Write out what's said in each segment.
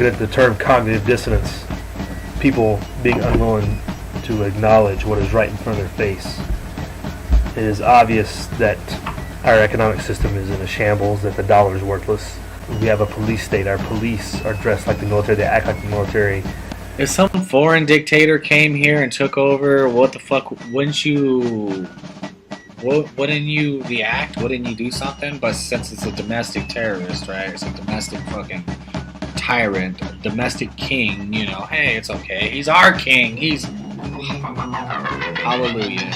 looking at the term cognitive dissonance, people being unwilling to acknowledge what is right in front of their face. It is obvious that our economic system is in a shambles, that the dollar is worthless. We have a police state. Our police are dressed like the military. They act like the military. If some foreign dictator came here and took over, what the fuck? Wouldn't you react? Wouldn't you do something? But since it's a domestic terrorist, right? It's a domestic fucking tyrant, a domestic king, you know, hey, it's okay. He's our king. He's... Hallelujah.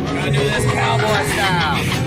We're gonna do this cowboy style.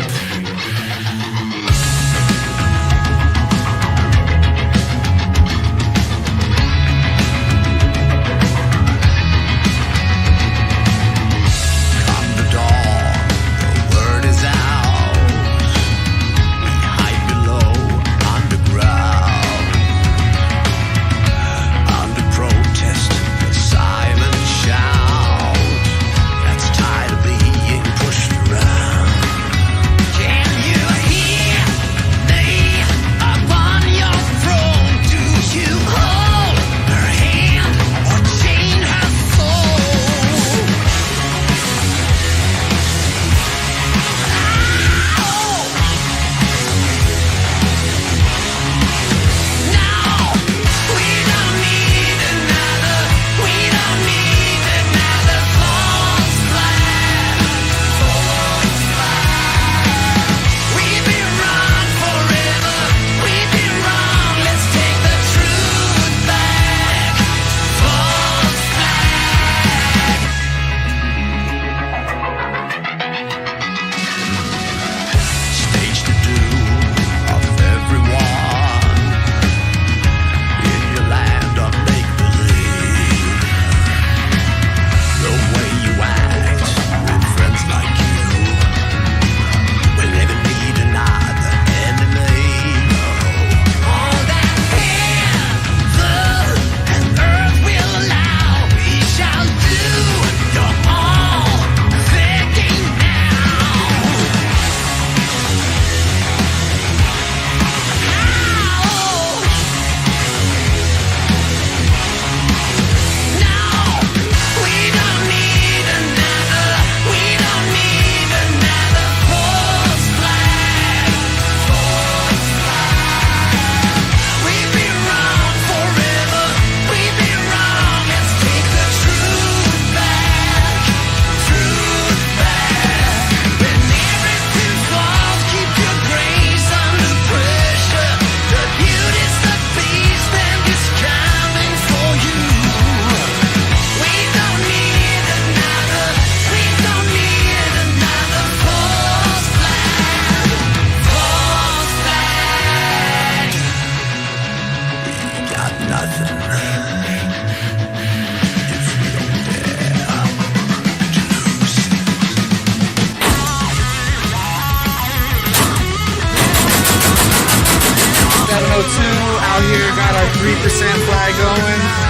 Out here, got our 3% flag going.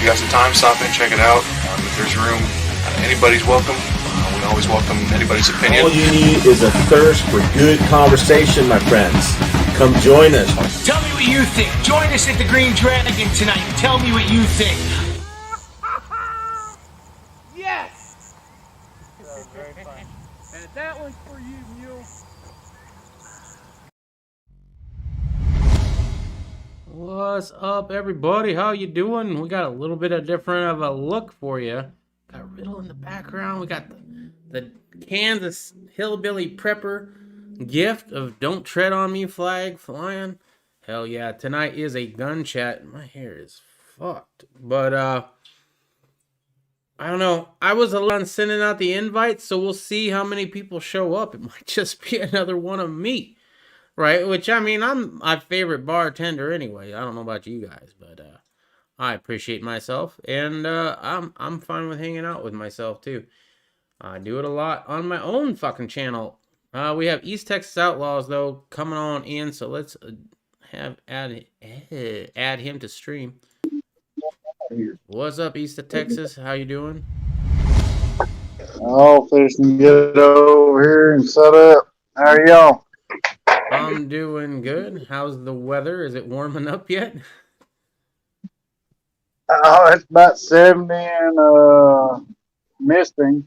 you got some time, stop in, check it out. If there's room, anybody's welcome. We always welcome anybody's opinion. All you need is a thirst for good conversation, my friends. Come join us. Tell me what you think. Join us at the Green Dragon tonight. Tell me what you think. What's up, everybody? How you doing? We got a little bit of different of a look for you. Got Riddle in the background. We got the Kansas Hillbilly Prepper gift of Don't Tread on Me flag flying. Hell yeah. Tonight is a gun chat. My hair is fucked. But, I don't know. I was on sending out the invites, so we'll see how many people show up. It might just be another one of me. Right, which, I mean, I'm my favorite bartender anyway. I don't know about you guys, but I appreciate myself, and I'm fine with hanging out with myself too. I do it a lot on my own fucking channel. We have East Texas Outlaws though coming on in, so let's add him to stream. What's up, East of Texas? How you doing? Oh, fishing, get over here and set up. How are y'all? I'm doing good. How's the weather? Is it warming up yet? Oh, it's about 70 and misting.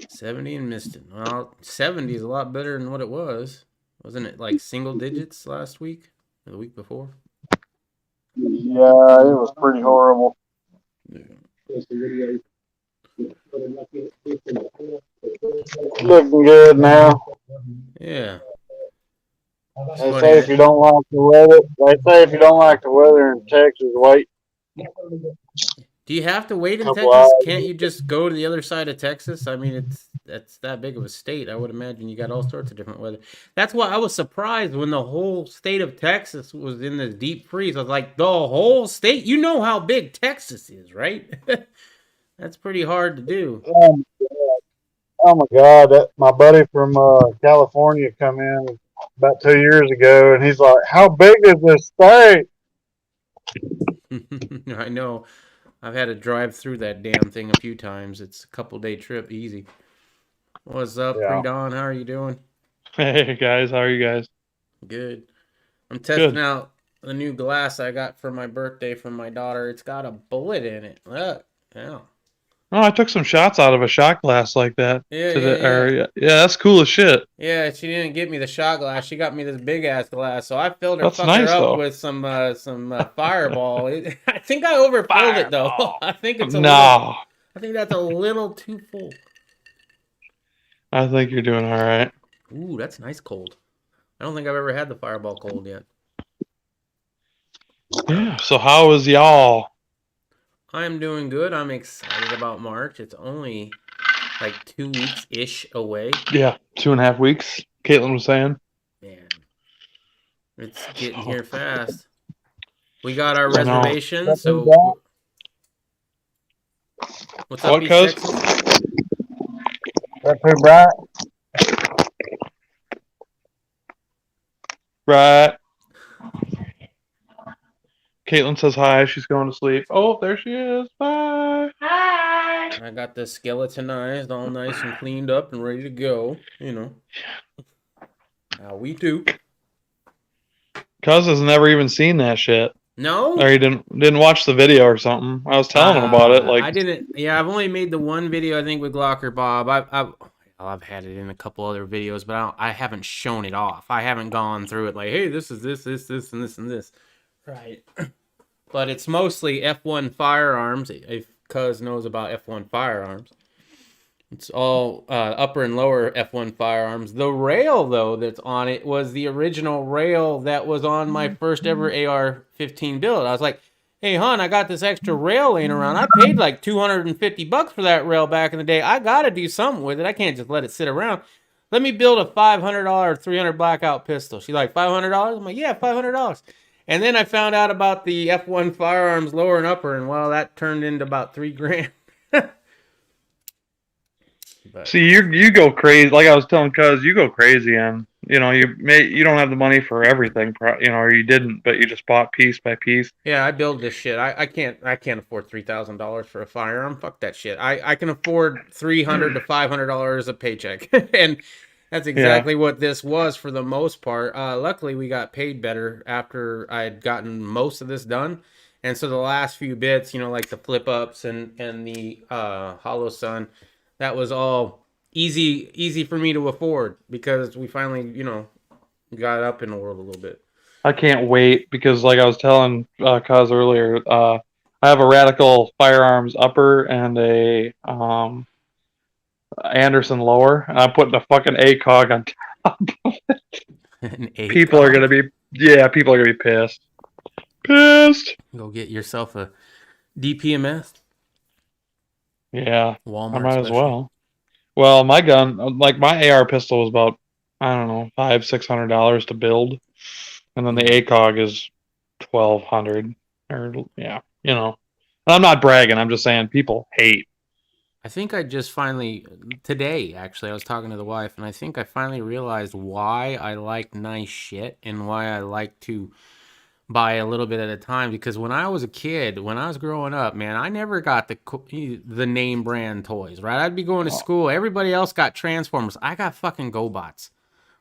70 and misting. Well, 70 is a lot better than what it was. Wasn't it like single digits last week or the week before? Yeah, it was pretty horrible. Looking good now. Yeah. They say if you don't like the weather in Texas, wait. Do you have to wait in Couple Texas? hours. Can't you just go to the other side of Texas? I mean, that's that big of a state. I would imagine you got all sorts of different weather. That's why I was surprised when the whole state of Texas was in the deep freeze. I was like, the whole state? You know how big Texas is, right? That's pretty hard to do. Oh my God, my buddy from California come in about 2 years ago, and he's like, "How big is this state?" I know. I've had to drive through that damn thing a few times. It's a couple-day trip, easy. What's up, Yeah. Pre-Dawn? How are you doing? Hey guys, how are you guys? Good. I'm testing Good. out the new glass I got for my birthday from my daughter. It's got a bullet in it. Look. Yeah. Oh, I took some shots out of a shot glass like that. Yeah, Yeah, that's cool as shit. Yeah, she didn't get me the shot glass. She got me this big ass glass. So I filled her That's fucker nice, up though. with some Fireball. I think I overfilled it though. I think it's a little, No, I think that's a little too full. I think you're doing all right. Ooh, that's nice cold. I don't think I've ever had the Fireball cold yet. Yeah. So how is y'all? I'm doing good. I'm excited about March. It's only like 2 weeks-ish away. Yeah, 2.5 weeks. Caitlin was saying. Man, it's getting here fast. We got our I know. reservation, so... What's up, What, East cuz? Texas? That's too bright. Right. Caitlin says hi. She's going to sleep. Oh, there she is. Bye. I got the skeletonized, all nice and cleaned up and ready to go. You know. We too. Cuz has never even seen that shit. No? Or he didn't watch the video or something. I was telling him about it. Like I didn't. Yeah, I've only made the one video I think with Glocker Bob. I've had it in a couple other videos, but I haven't shown it off. I haven't gone through it like, hey, this is this, and this and this. Right. But it's mostly F1 firearms. If Cuz knows about F1 firearms, it's all upper and lower F1 firearms. The rail though that's on it was the original rail that was on my first ever AR-15 build. I was like, hey, hon, I got this extra rail laying around. I paid like $250 for that rail back in the day. I got to do something with it. I can't just let it sit around. Let me build a $500 300 blackout pistol. She's like, $500? I'm like, yeah, $500. And then I found out about the F1 firearms lower and upper, and well, that turned into about $3,000. But, see, you go crazy. Like I was telling Cuz, you go crazy on. You know, you don't have the money for everything. You know, or you didn't, but you just bought piece by piece. yeah, I build this shit. I can't afford $3,000 for a firearm. Fuck that shit. I can afford $300 to $500 a paycheck, and that's exactly what this was for the most part. Luckily, we got paid better after I had gotten most of this done. And so the last few bits, you know, like the flip ups and the Hollow Sun, that was all easy for me to afford because we finally, you know, got up in the world a little bit. I can't wait because, like I was telling Cuz earlier, I have a Radical Firearms upper and a Anderson lower, and I'm putting a fucking ACOG on top. An People are ACOG? gonna be, yeah, people are gonna be pissed. Pissed. Go get yourself a DPMS. Yeah, Walmart I might as special. well. Well, my gun, like my AR pistol, was about I don't know $500-600 to build, and then the Yeah. ACOG is 1,200. Or yeah, you know. And I'm not bragging. I'm just saying people hate. I think I just finally, today actually, I was talking to the wife, and I think I finally realized why I like nice shit and why I like to buy a little bit at a time. Because when I was a kid, when I was growing up, man, I never got the name brand toys, right? I'd be going to school. Everybody else got Transformers. I got fucking GoBots,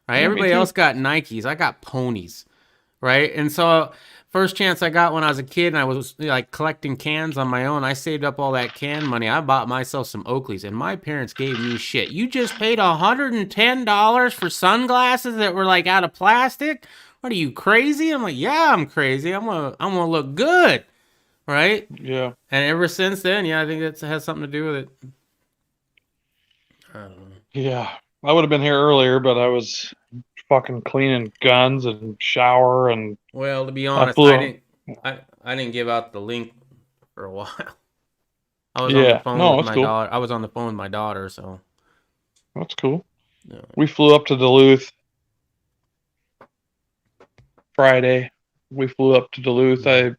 right? Yeah, me Everybody too. else got Nikes. I got ponies, right? And so first chance I got when I was a kid and I was like collecting cans on my own, I saved up all that can money. I bought myself some Oakleys, and my parents gave me shit. You just paid $110 for sunglasses that were like out of plastic? What are you, crazy? I'm like, yeah, I'm crazy. I'm gonna look good, right? Yeah. And ever since then, yeah, I think that has something to do with it. I don't know. Yeah. I would have been here earlier, but I was fucking cleaning guns and shower and Well, to be honest, I didn't give out the link for a while. I was on the phone with that's my cool. daughter. I was on the phone with my daughter, so That's cool. yeah. We flew up to Duluth Friday. We flew up to Duluth. I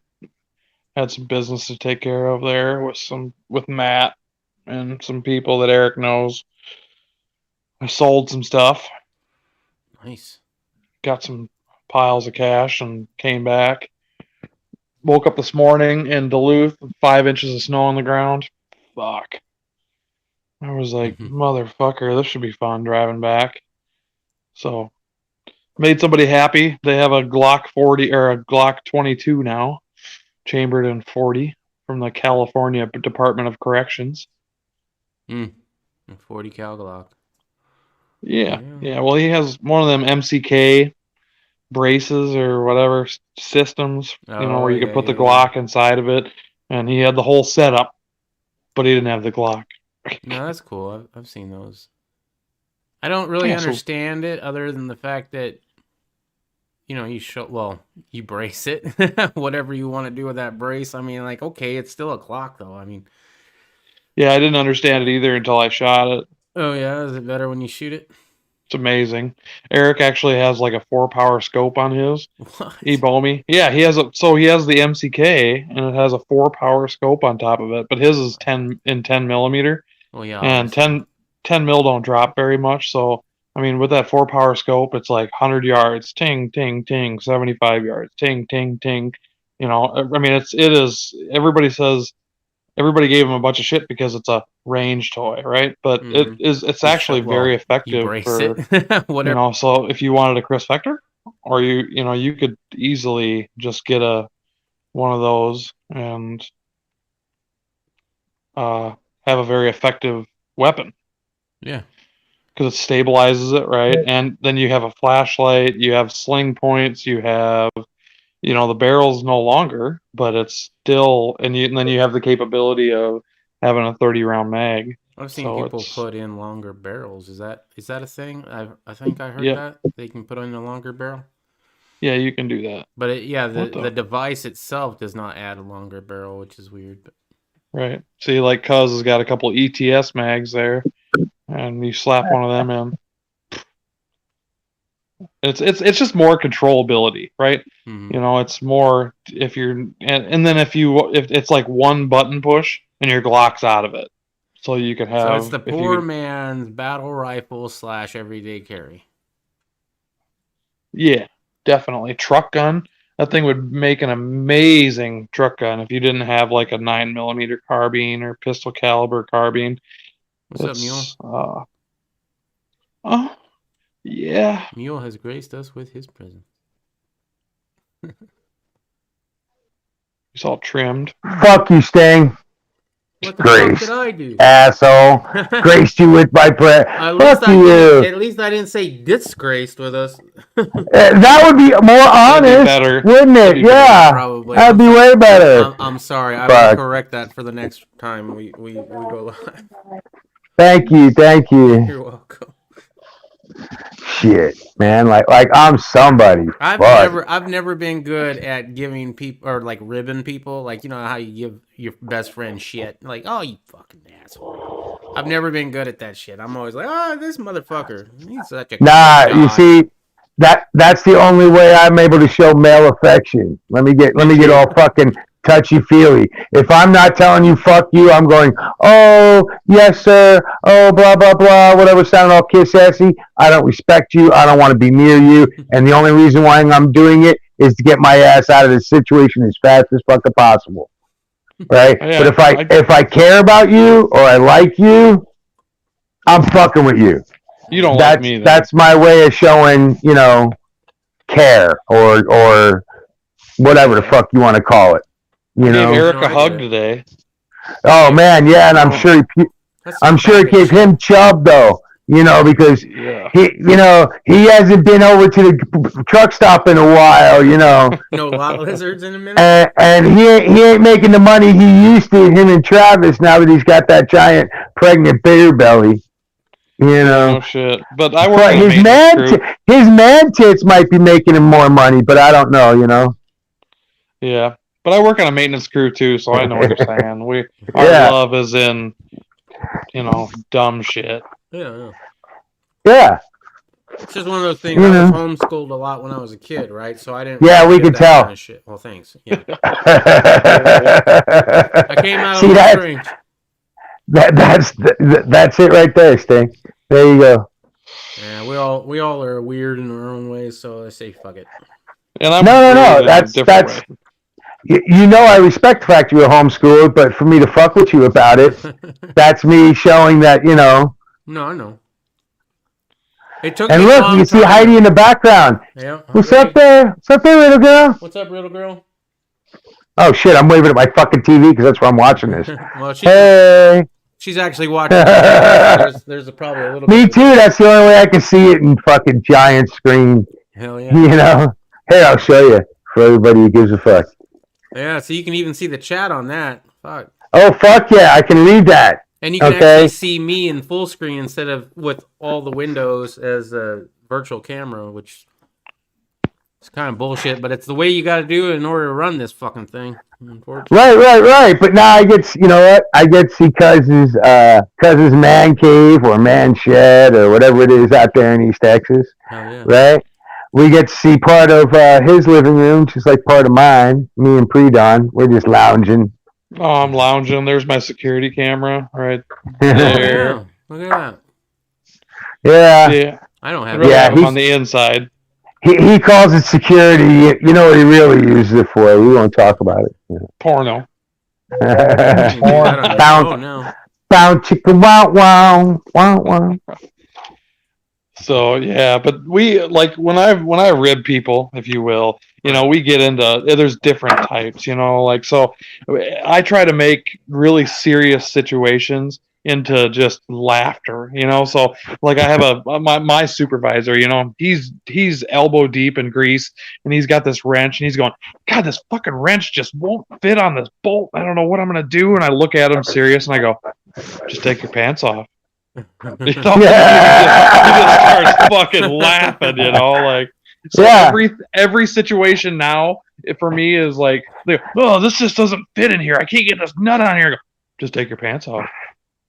had some business to take care of there with Matt and some people that Eric knows. I sold some stuff, Nice. got some piles of cash, and came back. Woke up this morning in Duluth, 5 inches of snow on the ground. Fuck. I was like, motherfucker, this should be fun driving back. So, made somebody happy. They have a Glock 40 or a Glock 22 now, chambered in 40 from the California Department of Corrections. 40 cal Glock. Yeah. Well, he has one of them MCK braces or whatever systems, where you could put the Glock inside of it, and he had the whole setup, but he didn't have the Glock. No, that's cool. I've seen those. I don't really understand it other than the fact that you brace it, whatever you want to do with that brace. I mean, like, okay, it's still a Glock though. I mean, yeah, I didn't understand it either until I shot it. Oh yeah, is it better when you shoot it? It's amazing. Eric actually has like a 4-power scope on his. What? Ebomi. Yeah, he has the MCK and it has a 4-power scope on top of it, but his is 10 millimeter. Well, yeah. And 10 mil don't drop very much, so I mean, with that 4-power scope, it's like 100 yards, ting, ting, ting, 75 yards, ting, ting, ting. I mean, it is. Everybody gave him a bunch of shit because it's a range toy, right? But it's actually very effective. You brace it. Whatever. So if you wanted a Chris Vector, or you could easily just get one of those and have a very effective weapon. Yeah. Because it stabilizes it, right? And then you have a flashlight, you have sling points, you have, the barrel's no longer, but it's still, and then you have the capability of having a 30-round mag. I've seen people put in longer barrels. Is that a thing? I think I heard that they can put in a longer barrel. Yeah, you can do that. But the device itself does not add a longer barrel, which is weird. But right. See, like Cuz has got a couple ETS mags there, and you slap one of them in. It's just more controllability, right? Mm-hmm. It's more if you're and then if it's like one button push and your Glock's out of it, so you can have. So it's the poor man's battle rifle / everyday carry. Yeah, definitely truck gun. That thing would make an amazing truck gun if you didn't have like a 9mm carbine or pistol caliber carbine. What's up, Mule? Oh, yeah. Mule has graced us with his presence. He's all trimmed. Fuck you, Sting. What the fuck Disgrace. did I do? Asshole. Graced you with my prayer. At Fuck you. At least I didn't say disgraced with us. That would be more honest, better. wouldn't it? Yeah. Probably. That'd be way better. I'm sorry. I Fuck. will correct that for the next time we go live. Thank you. You're welcome. Shit, man. Like I'm somebody. I've never been good at giving people or like ribbing people. Like, you know how you give your best friend shit. Like, oh, you fucking asshole. I've never been good at that shit. I'm always like, oh, this motherfucker. He's such a Nah, god. you see, that's the only way I'm able to show male affection. Let me get all fucking touchy-feely. If I'm not telling you fuck you, I'm going, oh, yes, sir, oh, blah, blah, blah, whatever, sounding all kiss-assy. I don't respect you. I don't want to be near you. And the only reason why I'm doing it is to get my ass out of this situation as fast as fucking possible. Right? Yeah, but if I care about you or I like you, I'm fucking with you. You don't like me, then. That's my way of showing, care or whatever the fuck you want to call it. You I know, gave Eric a hug today. Oh man, yeah, and I'm sure it gave him chub though. Because he hasn't been over to the truck stop in a while. No lot lizards in a minute. And he ain't making the money he used to. Him and Travis, now that he's got that giant pregnant bear belly. Oh shit! But I work But on his man tits might be making him more money, but I don't know. Yeah. But I work on a maintenance crew too, so I know what you're saying. Our love is in, dumb shit. Yeah. Yeah. It's just one of those things. I was homeschooled a lot when I was a kid, right? So I didn't. Yeah, we could tell. Kind of shit. Well, thanks. Yeah. I came out of the strange. That's it right there, Sting. There you go. Yeah, we all are weird in our own ways, so I say fuck it. And I'm no. That's. I respect the fact you were homeschooled, but for me to fuck with you about it, that's me showing that, No, I know. It took and me look, a long you see time. Heidi in the background. Yeah. What's up there? What's up there, little girl? What's up, little girl? Oh, shit, I'm waving at my fucking TV because that's where I'm watching this. Well, hey! She's actually watching. There's probably a little Me bit. too, that's the only way I can see it in fucking giant screen. Hell yeah. Hey, I'll show you for everybody who gives a fuck. Yeah, so you can even see the chat on that. Fuck. Oh, fuck yeah, I can read that. And you can actually see me in full screen instead of with all the windows as a virtual camera, which is kind of bullshit, but it's the way you got to do it in order to run this fucking thing. Right. But now I get, I get to see Cuz's man cave or man shed or whatever it is out there in East Texas. Hell yeah. Right? We get to see part of his living room, just like part of mine. Me and Pre-Dawn, we're just lounging. Oh, I'm lounging. There's my security camera right Yeah. there. Look at that. Yeah. I don't have have him on the inside. He calls it security. You know what he really uses it for. We won't talk about it. Porno. Bound chicken wow. So yeah, but we when I rib people, if you will, we get into there's different types, so I try to make really serious situations into just laughter, so I have my supervisor, he's elbow deep in grease and he's got this wrench and he's going, God, this fucking wrench just won't fit on this bolt. I don't know what I'm gonna do. And I look at him serious and I go, just take your pants off. He just starts fucking laughing, every situation now for me is oh, this just doesn't fit in here. I can't get this nut on here. I go, just take your pants off.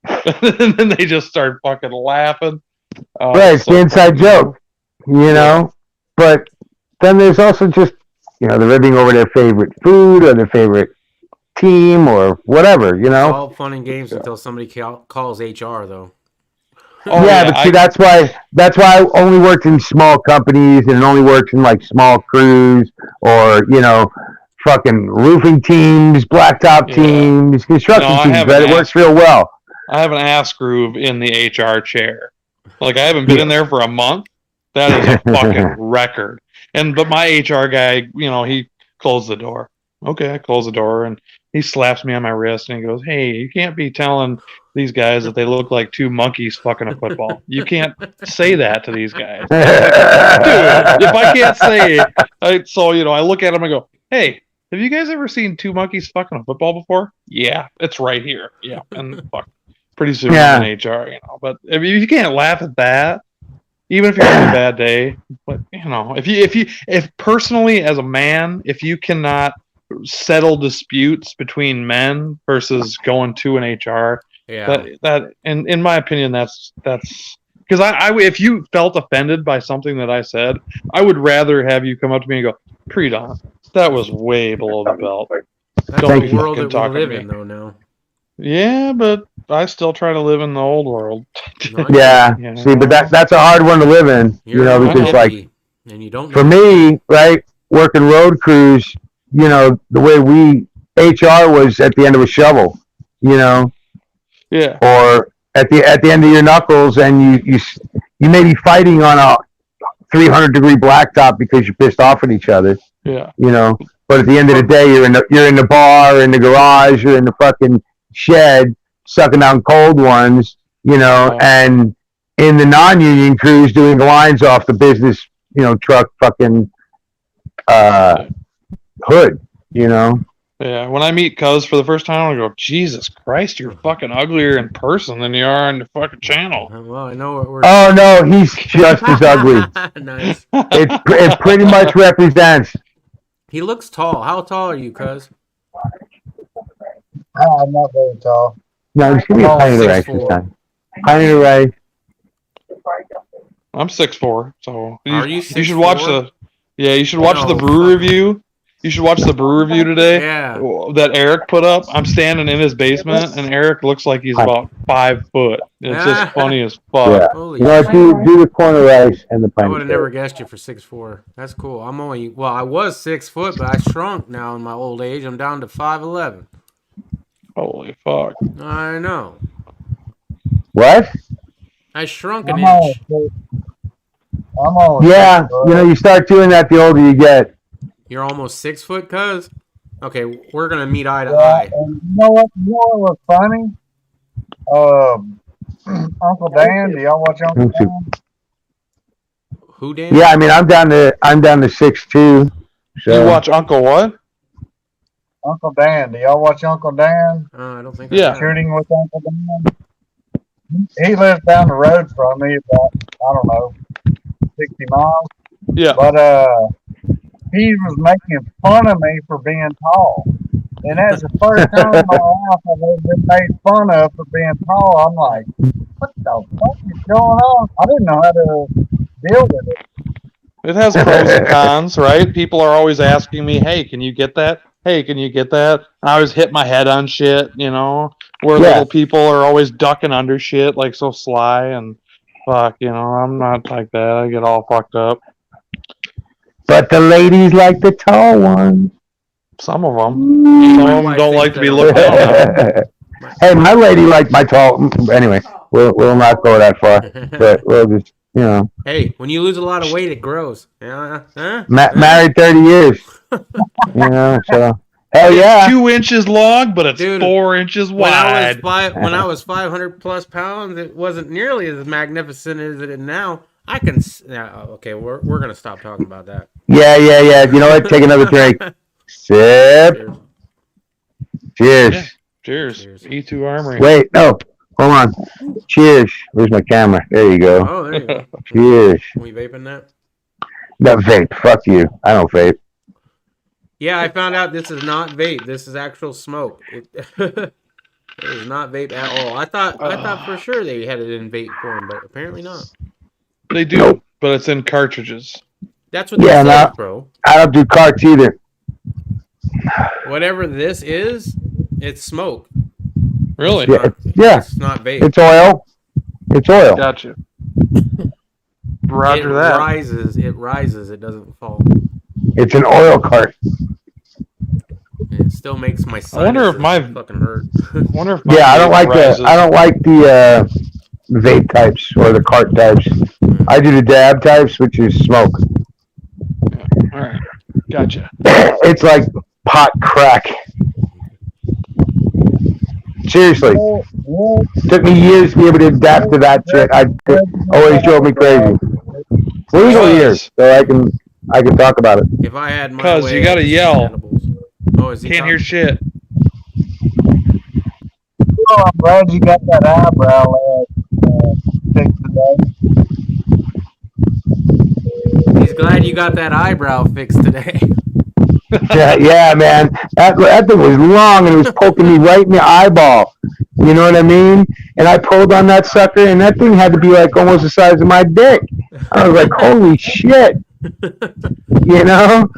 And then they just start fucking laughing. Right, it's the inside joke, But then there's also just, they're ribbing over their favorite food or their favorite team or whatever, It's all fun and games until somebody calls HR, though. Oh, yeah, but see, that's why I only worked in small companies and only worked in small crews or fucking roofing teams, blacktop teams, construction teams. But it works real well. I have an ass groove in the HR chair. I haven't been in there for a month. That is a fucking record. But my HR guy, he closed the door. Okay, I closed the door and he slaps me on my wrist and he goes, "Hey, you can't be telling these guys that they look like two monkeys fucking a football. You can't say that to these guys." Dude, if I can't say it, I look at him and go, "Hey, have you guys ever seen two monkeys fucking a football before?" "Yeah, it's right here." Yeah, and fuck, pretty soon I'm in HR, But if you can't laugh at that, even if you're having a bad day, but if personally as a man, if you cannot settle disputes between men versus going to an HR, that in my opinion, that's because I if you felt offended by something that I said, I would rather have you come up to me and go, "Pre-Don, that was way below the belt." That's Don't the world fucking that talk we to live me. in, though. Now. Yeah, but I still try to live in the old world. Yeah. See, but that's a hard one to live in, because like and you don't for me, right, working road crews, the way HR was at the end of a shovel, Yeah. or at the end of your knuckles, and you may be fighting on a 300-degree blacktop because you're pissed off at each other. Yeah. But at the end of the day, you're in the bar, in the garage, you're in the fucking shed, sucking down cold ones, and in the non-union crews doing the lines off the business, truck fucking hood, Yeah, when I meet Cuz for the first time, I go, "Jesus Christ, you're fucking uglier in person than you are on the fucking channel." Well, I know what we're. Oh no, he's just as ugly. Nice. It pretty much represents. He looks tall. How tall are you, Cuz? I'm not very tall. No, just give me a pint of the rice this time. Pint of the rice. I'm 6'4", so Are you should watch 6'4"? you should watch the brew review. You should watch the brew review today. Yeah. That Eric put up. I'm standing in his basement, and Eric looks like he's about 5 foot. It's just funny as fuck. Yeah. Holy You know what? Do the corn of rice and the I pint. would have never guessed you for 6'4". That's cool. I was 6 foot, but I shrunk now in my old age. I'm down to 5'11". Holy fuck. I know. What? I shrunk an I'm inch. almost Yeah, you start doing that the older you get. You're almost 6 foot, Cuz? Okay, we're going to meet eye to Yeah, eye. and you know what was funny? Uncle Dan, do y'all watch Uncle Dan? Who, Dan? Yeah, I mean, I'm down to 6'2". So. You watch Uncle what? Uncle Dan, do y'all watch Uncle Dan? I don't think Yeah. Shooting with Uncle Dan. He lives down the road from me, about 60 miles. Yeah. But he was making fun of me for being tall. And that's the first time in my life I've ever been made fun of for being tall. I'm like, what the fuck is going on? I didn't know how to deal with it. It has pros and cons, right? People are always asking me, "Hey, can you get that? Hey, can you get that?" And I always hit my head on shit, where little people are always ducking under shit, like so sly and fuck, I'm not like that. I get all fucked up. But the ladies like the tall ones. Some of them. Some of them don't like to be looked at. Hey, my lady liked my tall. Anyway, we'll not go that far. But we'll just, Hey, when you lose a lot of weight, it grows. married 30 years. So. Hell yeah. It's 2 inches long, but it's Dude, 4 inches wide. When I was 500 plus pounds, it wasn't nearly as magnificent as it is now. I can. Okay, we're gonna stop talking about that. Yeah. You know what? Take another drink. Sip. Cheers. Yeah. Cheers. E2 Armory. Wait, no. Hold on. Cheers. Where's my camera? There you go. Oh, there you go. Cheers. We vaping that? No vape. Fuck you. I don't vape. Yeah, I found out this is not vape. This is actual smoke. It is not vape at all. I thought for sure they had it in vape form, but apparently not. They do, but it's in cartridges. That's what they say, bro. I don't do carts either. Whatever this is, it's smoke. Really? Yeah. It's not vape. It's oil. It's oil. Gotcha. Roger that. It rises. It doesn't fall. It's an oil cart. It still makes my sinuses I wonder if my fucking hurt. I don't like the vape types or the cart types. I do the dab types, which is smoke. Yeah. All right. Gotcha. It's like pot crack. Seriously. Took me years to be able to adapt to that shit. It always drove me crazy. Legal years, so I can talk about it. If I had my Because way, you gotta I'd just yell. eat edibles. Oh, is he Can't hear talking? shit. Well, I'm glad you got that eyebrow fixed today. He's glad you got that eyebrow fixed today. Yeah, man. That thing was long and it was poking me right in the eyeball. You know what I mean? And I pulled on that sucker, and that thing had to be like almost the size of my dick. I was like, holy shit. You know?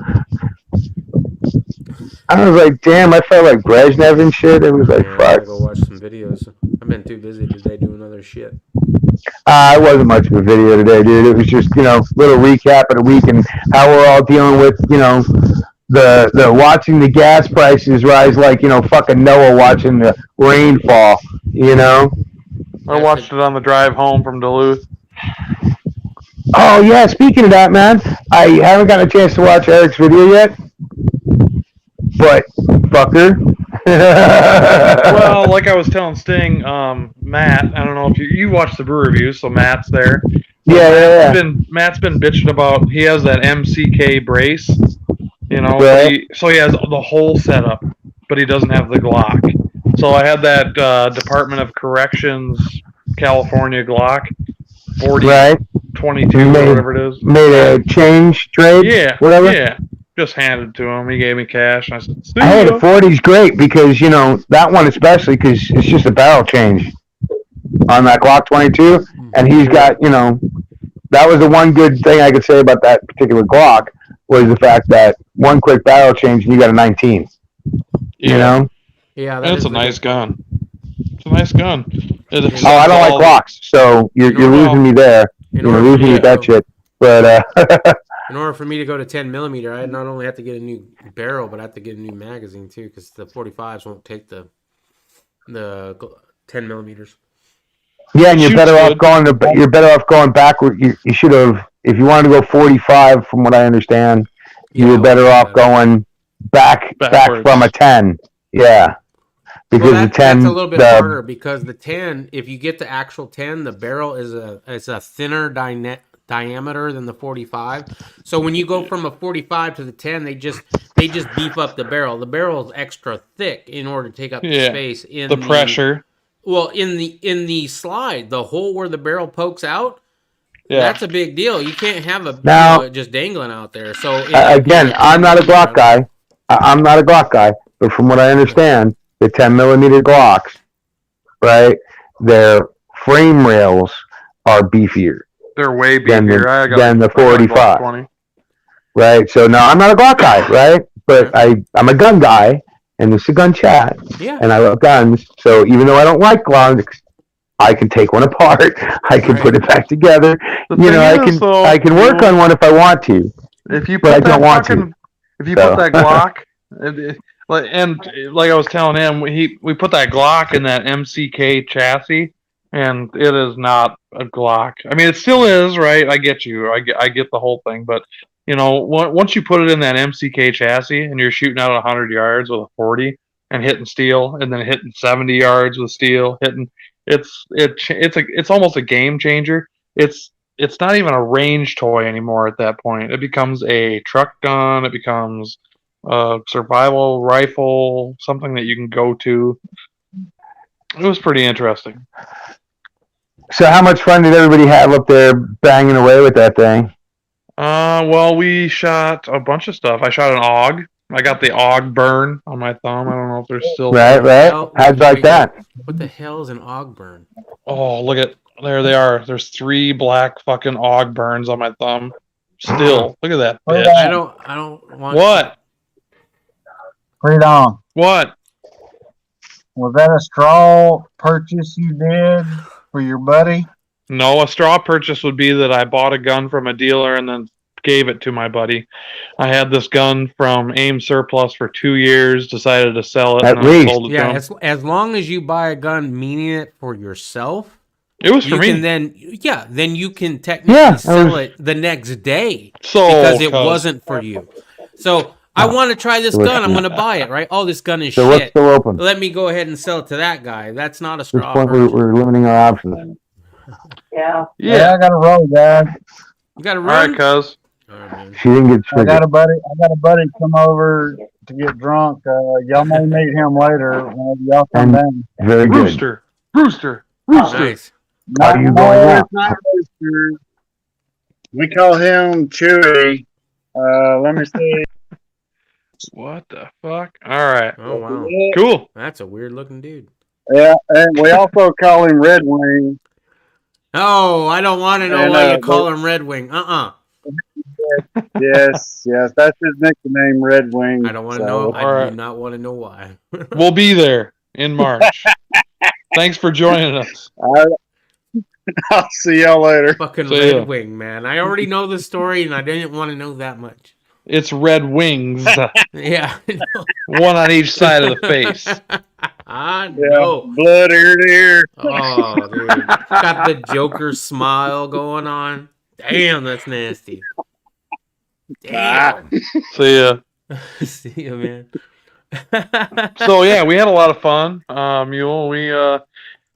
I was like, damn, I felt like Brezhnev and shit. It was like, Yeah, I fuck. gotta go watch some videos. I've been too busy today doing other shit. It wasn't much of a video today, dude. It was just, little recap of the week and how we're all dealing with, the watching the gas prices rise like, fucking Noah watching the rain fall, I watched it on the drive home from Duluth. Oh, yeah, speaking of that, man, I haven't gotten a chance to watch Eric's video yet, but, fucker. Well, like I was telling Sting, Matt, I don't know if you watched the brew review, so Matt's there. Yeah. Matt's been bitching about, he has that MCK brace, Right. so he has the whole setup, but he doesn't have the Glock. So I had that Department of Corrections California Glock 4022 or whatever it is. Made a change trade? Yeah, Whatever? yeah. Just handed it to him. He gave me cash, and I said, "See Hey, ya." the 40's great because, that one especially because it's just a barrel change on that Glock 22. And he's got, that was the one good thing I could say about that particular Glock was the fact that one quick barrel change and you got a 19. Yeah. Yeah, And it's a nice gun. It's a nice gun. Oh, I don't like Glocks, so you're losing me there. You're losing me with that shit. But, in order for me to go to 10 millimeter, I not only have to get a new barrel, but I have to get a new magazine too, because the 45s won't take the 10 millimeters. yeah, and you're Shoots better off good. you're better off going backward. You should have, if you wanted to go 45, from what I understand, you were better off going back Backwards. from a 10. Yeah. Because Well, the 10, that's a little bit harder because the 10, if you get the actual 10, the barrel is a thinner diameter than the 45. So when you go from a 45 to the 10, they just beef up the barrel. The barrel is extra thick in order to take up the space in the pressure. Well, in the slide, the hole where the barrel pokes out, Yeah. that's a big deal. You can't have a Now- just dangling out there. So again, I'm not a Glock guy. I'm not a Glock guy, but from what I understand, the 10 millimeter Glocks, right? Their frame rails are beefier, They're way Than the- beefier. I got than the I got a Glock 45. 20. right? So now I'm not a Glock guy, right? But I'm a gun guy, and this is a gun chat, Yeah. and I love guns. So even though I don't like Glocks, I can take one apart. I can put it back together. The You know, I thing is, can though, I can work on one if I want to. If you But put I that don't want to. fucking, if you So. put that Glock, and like I was telling him, we put that Glock in that MCK chassis, and it is not a Glock. I mean, it still is, right? I get you. I get the whole thing, but once you put it in that MCK chassis and you're shooting out 100 yards with a 40 and hitting steel, and then hitting 70 yards with steel, it's almost a game changer. It's not even a range toy anymore at that point. It becomes a truck gun. It becomes a survival rifle, something that you can go to. It was pretty interesting. So how much fun did everybody have up there banging away with that thing? Well, we shot a bunch of stuff. I shot an AUG. I got the AUG burn on my thumb. I don't know if there's still... Right. How'd you like that? What the hell is an AUG burn? Oh, look at... There they are. There's 3 black fucking AUG burns on my thumb. Still. Look at that bitch. I don't want... What? Read on. What? Was that a straw purchase you did for your buddy? No, a straw purchase would be that I bought a gun from a dealer and then gave it to my buddy. I had this gun from AIM Surplus for 2 years, decided to sell it, At and then least. sold it to Yeah, him. as long as you buy a gun meaning it for yourself, It was for you me. can then you can technically sell it the next day So because it wasn't for you. So I want to try this So gun. I'm what's- going to buy it, right? Oh, this gun is So what's shit. still open? At Let me go ahead and sell it to that guy. That's not a this straw point, purchase. we're limiting our options. Yeah, Yeah. I got to roll, guys. You got a All right, room? cuz. All right, man. She didn't get I got triggered. a buddy come over to get drunk. Y'all may meet him later whenever y'all come down. Very good. Rooster. Rooster. Rooster. Nice. How are you going No, out? it's not Rooster. We call him Chewy. Let me see. What the fuck? All right. Oh, wow. Cool. That's a weird looking dude. Yeah, and we also call him Red Wing. Oh, I don't want to know And, why you call him Red Wing. Yes, that's his nickname, Red Wing. I don't want to know. I Alright. do not want to know why. We'll be there in March. Thanks for joining us. I'll see y'all later. Fucking See ya. Red Wing, man. I already know the story, and I didn't want to know that much. It's red wings, Yeah. one on each side of the face. I know. Blood ear to ear. Oh, dude. Got the Joker smile going on. Damn, that's nasty. Damn. See ya. See you, man. So yeah, we had a lot of fun. Mule,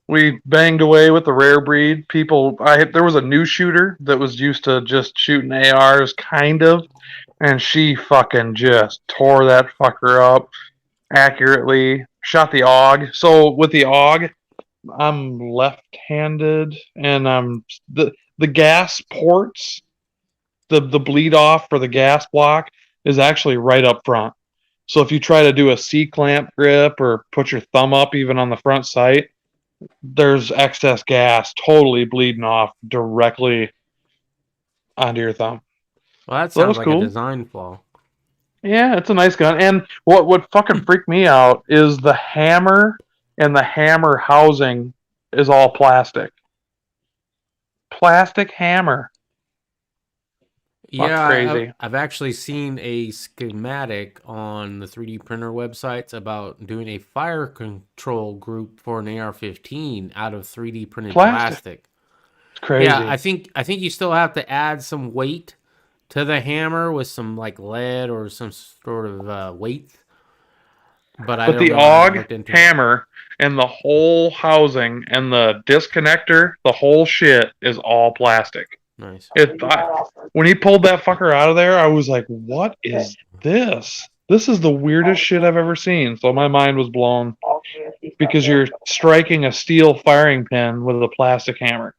we banged away with the rare breed people. There was a new shooter that was used to just shooting ARs, kind of, and she fucking just tore that fucker up accurately. Shot the AUG. So with the AUG, I'm left-handed, and the gas ports, the bleed off for the gas block is actually right up front. So if you try to do a C-clamp grip or put your thumb up even on the front sight, there's excess gas totally bleeding off directly onto your thumb. Well, that So that sounds was like cool. a design flaw. Yeah, it's a nice gun. And what fucking freaked me out is the hammer and the hammer housing is all plastic. Plastic hammer. Yeah, crazy. I've actually seen a schematic on the 3D printer websites about doing a fire control group for an AR-15 out of 3D printed plastic. It's crazy. Yeah, I think you still have to add some weight to the hammer with some like lead or some sort of weight. But I But don't the know. I haven't looked AUG into it. hammer and the whole housing and the disconnector, the whole shit is all plastic. Nice. When he pulled that fucker out of there, I was like, what is this? This is the weirdest shit I've ever seen. So my mind was blown because you're striking a steel firing pin with a plastic hammer.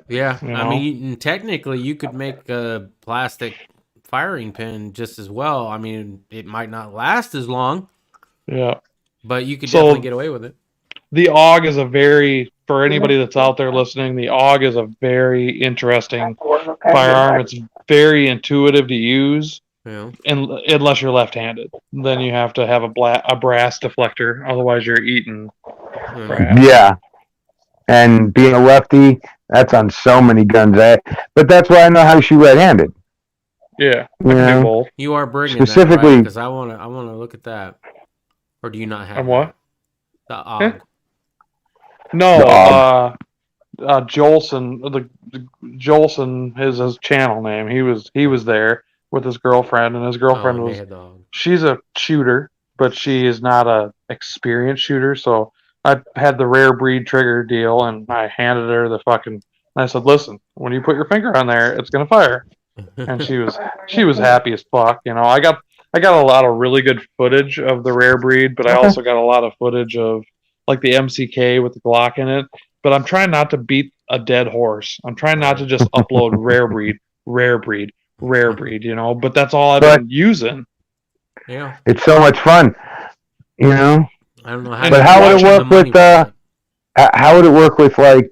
Yeah, You I know? mean, technically, you could make a plastic firing pin just as well. I mean, it might not last as long, Yeah. but you could So- definitely get away with it. The AUG is for anybody that's out there listening, the AUG is a very interesting firearm. It's very intuitive to use, Yeah. unless you're left-handed. Then you have to have a brass deflector, otherwise you're eating brass. Yeah. And being a lefty, that's on so many guns. But that's why I know how to shoot right-handed. Yeah, I You can do know? both. You are bringing Specifically- because I want to look at that. Or do you not have And what? the AUG? No, The Jolson. Jolson is his channel name. He was there with his girlfriend, and his girlfriend Oh, they was. had the AUG. She's a shooter, but she is not a experienced shooter. So I had the rare breed trigger deal, and I handed her the fucking. And I said, "Listen, when you put your finger on there, it's gonna fire." And she was happy as fuck. You know, I got a lot of really good footage of the rare breed, but I also got a lot of footage of like the MCK with the Glock in it. But I'm trying not to beat a dead horse. I'm trying not to just upload rare breed. You know, but that's all I've been using. Yeah, It's so much fun. You know? I don't know how. But how would it work with, how would it work with, like,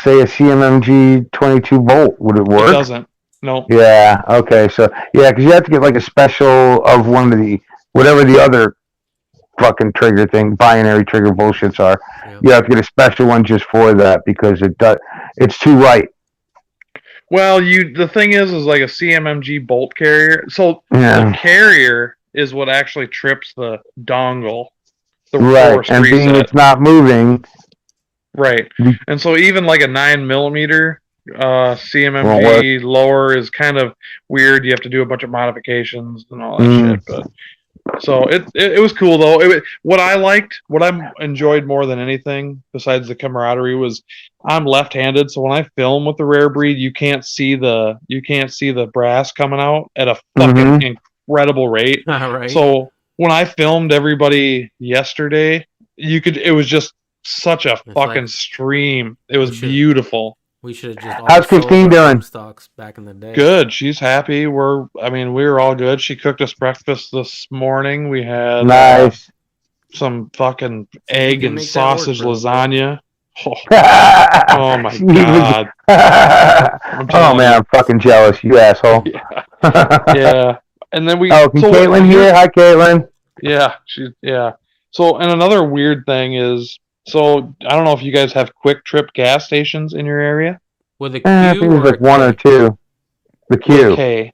say, a CMMG 22 bolt? Would it It work? doesn't. No. Yeah, okay. So, yeah, because you have to get, like, a special of one of the, whatever the other fucking trigger thing, binary trigger bullshits are. Yeah. You have to get a special one just for that because it's too right. Well, the thing is like a CMMG bolt carrier. So Yeah. the carrier is what actually trips the dongle, the Right, force and being reset. it's not moving. Right. Mhm. And so even like a 9mm CMMG lower is kind of weird. You have to do a bunch of modifications and all that shit. But so it was cool though. What I enjoyed more than anything besides the camaraderie was I'm left-handed, so when I film with the rare breed, you can't see the brass coming out at a fucking incredible rate. Right. So when I filmed everybody yesterday, it was just such a fucking stream. It was beautiful. We should have just. How's Christine doing? Stocks back in the day. Good. She's happy. We were all good. She cooked us breakfast this morning. We had nice some fucking egg and sausage lasagna. Oh, my god. Oh man, I'm fucking jealous, you asshole. Yeah. And then Caitlin here. Hi, Caitlin. Yeah, So, and another weird thing is, so I don't know if you guys have Quick Trip gas stations in your area. With a Q I think it was like one or two. The Q. K.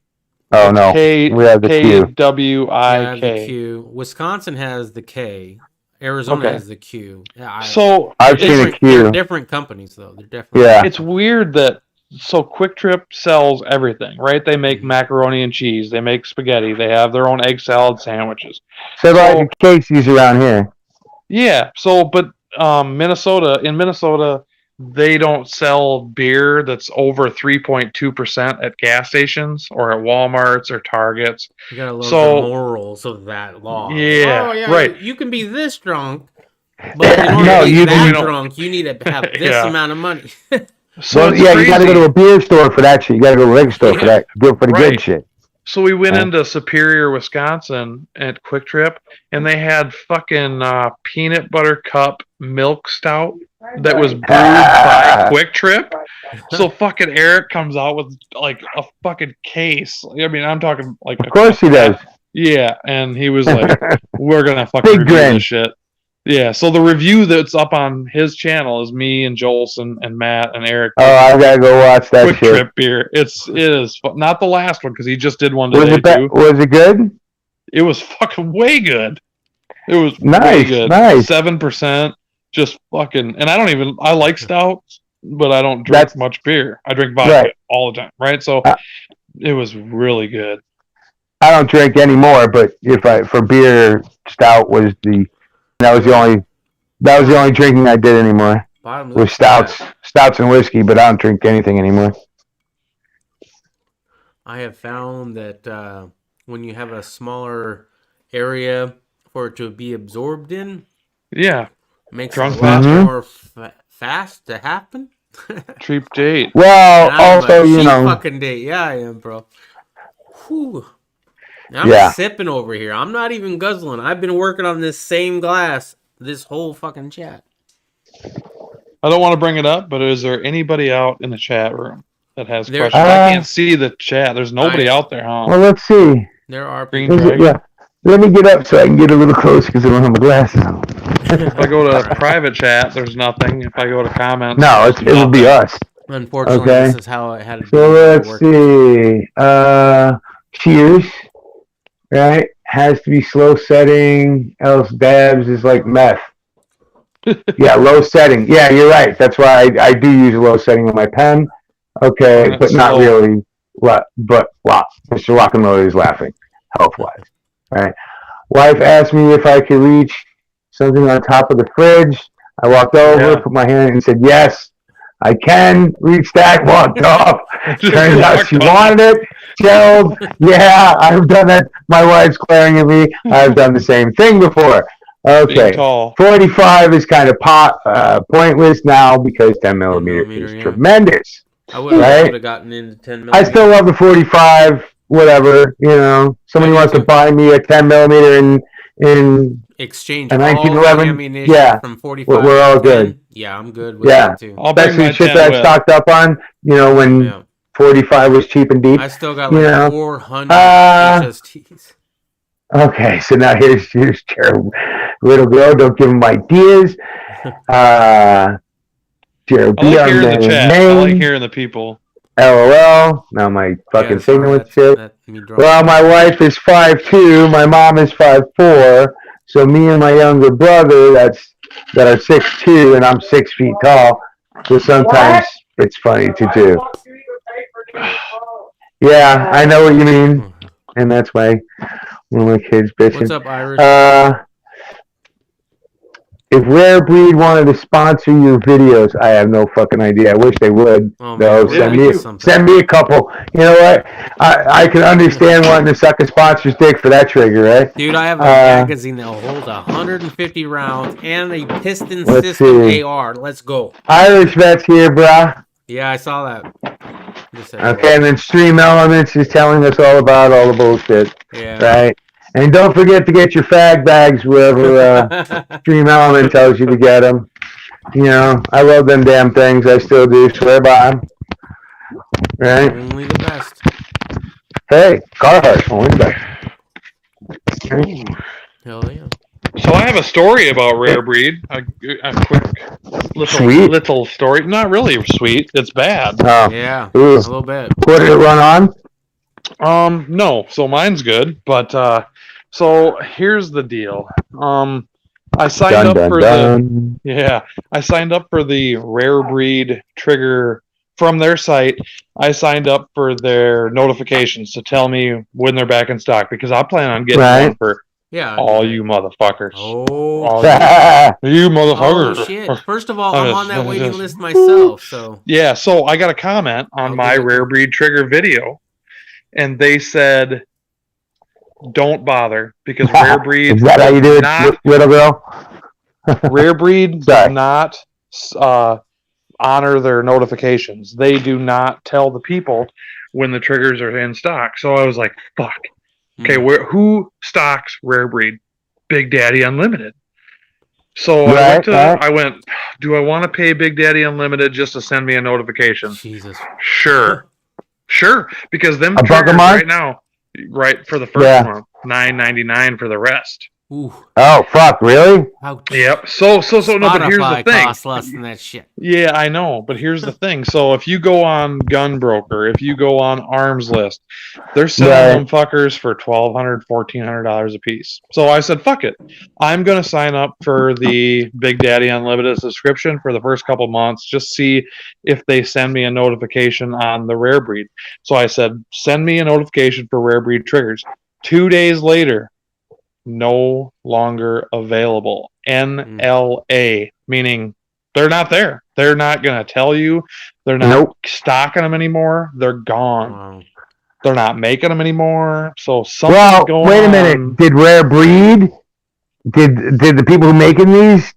Oh no, we have the Q. KWIK. The Q. Wisconsin has the K. Arizona has the Q. Yeah, so I've seen a Q. They're different companies though. They're definitely. Yeah. It's weird that Quick Trip sells everything, right? They make macaroni and cheese. They make spaghetti. They have their own egg salad sandwiches. So like Casey's around here. Yeah. So, but in Minnesota, they don't sell beer that's over 3.2% at gas stations or at Walmarts or Targets. You gotta love the morals of that law. Yeah, oh, yeah, right. You can be this drunk, but in order to be that drunk, you need to have this amount of money. So you got to go to a beer store for that shit. You got to go to a liquor store for that. Good for the good shit. So we went into Superior, Wisconsin at Quick Trip, and they had fucking peanut butter cup milk stout that was brewed by Quick Trip. So fucking Eric comes out with like a fucking case. I mean, I'm talking like. Of course he does. Yeah, and he was like, "We're gonna fucking review this shit." Yeah, so the review that's up on his channel is me and Jolson and Matt and Eric. Oh, I gotta go watch that Quick shit. Trip beer. It is not the last one because he just did one today too. Was it good? It was fucking way good. It was nice, way good. Nice. 7%, just fucking. And I like stouts, but I don't drink much beer. I drink vodka all the time, right? So it was really good. I don't drink anymore, but for beer, stout was that was the only drinking I did anymore. Was stouts and whiskey, but I don't drink anything anymore. I have found that when you have a smaller area for it to be absorbed in, makes it a lot more fast to happen. Cheap date. Well, also fucking date. Yeah, I am, bro. Whew. I'm sipping over here. I'm not even guzzling. I've been working on this same glass this whole fucking chat. I don't want to bring it up, but is there anybody out in the chat room that has questions? I can't see the chat. There's nobody out there, huh? Well, let's see. There are people. Let me get up so I can get a little closer because I don't have my glasses on. If I go to private chat, there's nothing. If I go to comments, it will be us. Unfortunately, this is how it had to be. So let's see. Cheers. Right? Has to be slow setting, else dabs is like meth. Yeah, low setting. Yeah, you're right. That's why I do use a low setting on my pen. Okay, but not really. But wow, Mr. Rock and Roll is laughing, health-wise. Right? Wife asked me if I could reach something on top of the fridge. I walked over, put my hand in, and said, yes, I can reach that. Walked off. Turns out she wanted it. Chilled. Yeah, I've done that. My wife's glaring at me. I've done the same thing before. Okay. 45 is kind of pointless now because 10 millimeter is tremendous. I would have gotten into 10 millimeter. I still love the 45, whatever. Somebody wants to buy me a 10 millimeter in exchange a 1911 ammunition from 45. We're all good. Yeah, I'm good with that too. Especially shit that I stocked up on, when 45 was cheap and deep. I still got like 400 HSTs. Okay, so now here's Jared. Little girl, don't give him ideas. Jared, I like hearing the chat. I like hearing the people. LOL. Now my fucking signal with shit. Well, my wife is 5'2", my mom is 5'4", so me and my younger brother that are 6'2", and I'm 6 feet tall. So sometimes it's funny to do. Yeah, I know what you mean, and that's why one of my kids bitching. What's up, Irish? If Rare Breed wanted to sponsor your videos, I have no fucking idea. I wish they would. Oh, No, man, send me a couple. You know what? I can understand wanting to suck a sponsor's dick for that trigger, right? Dude, I have a magazine that will hold 150 rounds and a piston system see. AR. Let's go. Irish Vet's here, brah. Yeah, I saw that. Just said Okay, and then Stream Elements is telling us all about all the bullshit, Yeah. right? And don't forget to get your fag bags wherever Stream Element tells you to get them. You know, I love them damn things. I still do. Swear by them. Right? Only the best. Hey, Carhartt, only the best. Hell yeah. So I have a story about Rare Breed. A quick Sweet. little story. Not really sweet. It's bad. Oh, Yeah, ooh. a little bit. What did it run on? No. So mine's good, but so here's the deal. I signed up for I signed up for the Rare Breed trigger from their site. I signed up for their notifications to tell me when they're back in stock because I plan on getting one for Yeah. all you motherfuckers. Oh. All you motherfuckers. Oh, shit. First of all, I'm on that waiting list myself, so. Yeah, so I got a comment on my Rare Breed trigger video, and they said, don't bother, because Rare Breed Is that how you do it, little girl? Rare Breed does not honor their notifications. They do not tell the people when the triggers are in stock. So I was like, fuck. Okay, who stocks Rare Breed? Big Daddy Unlimited. So I went, do I want to pay Big Daddy Unlimited just to send me a notification? Jesus. Sure, because them $1 a triggers month? right now, right for the first month, $9.99 for the rest. Ooh. Oh, fuck, really? Yep. So no, but here's the Spotify thing. costs less than that shit. Yeah, I know, but here's the thing. So if you go on Gunbroker, if you go on Arms List, they're selling them fuckers for $1,200, $1,400 a piece. So I said, fuck it. I'm going to sign up for the Big Daddy Unlimited subscription for the first couple months, just see if they send me a notification on the Rare Breed. So I said, send me a notification for Rare Breed triggers. 2 days later, no longer available. NLA, meaning they're not there. They're not going to tell you. They're not stocking them anymore. They're gone. Wow. They're not making them anymore. So something's going on. Wait a minute. Did Rare Breed, did the people who making these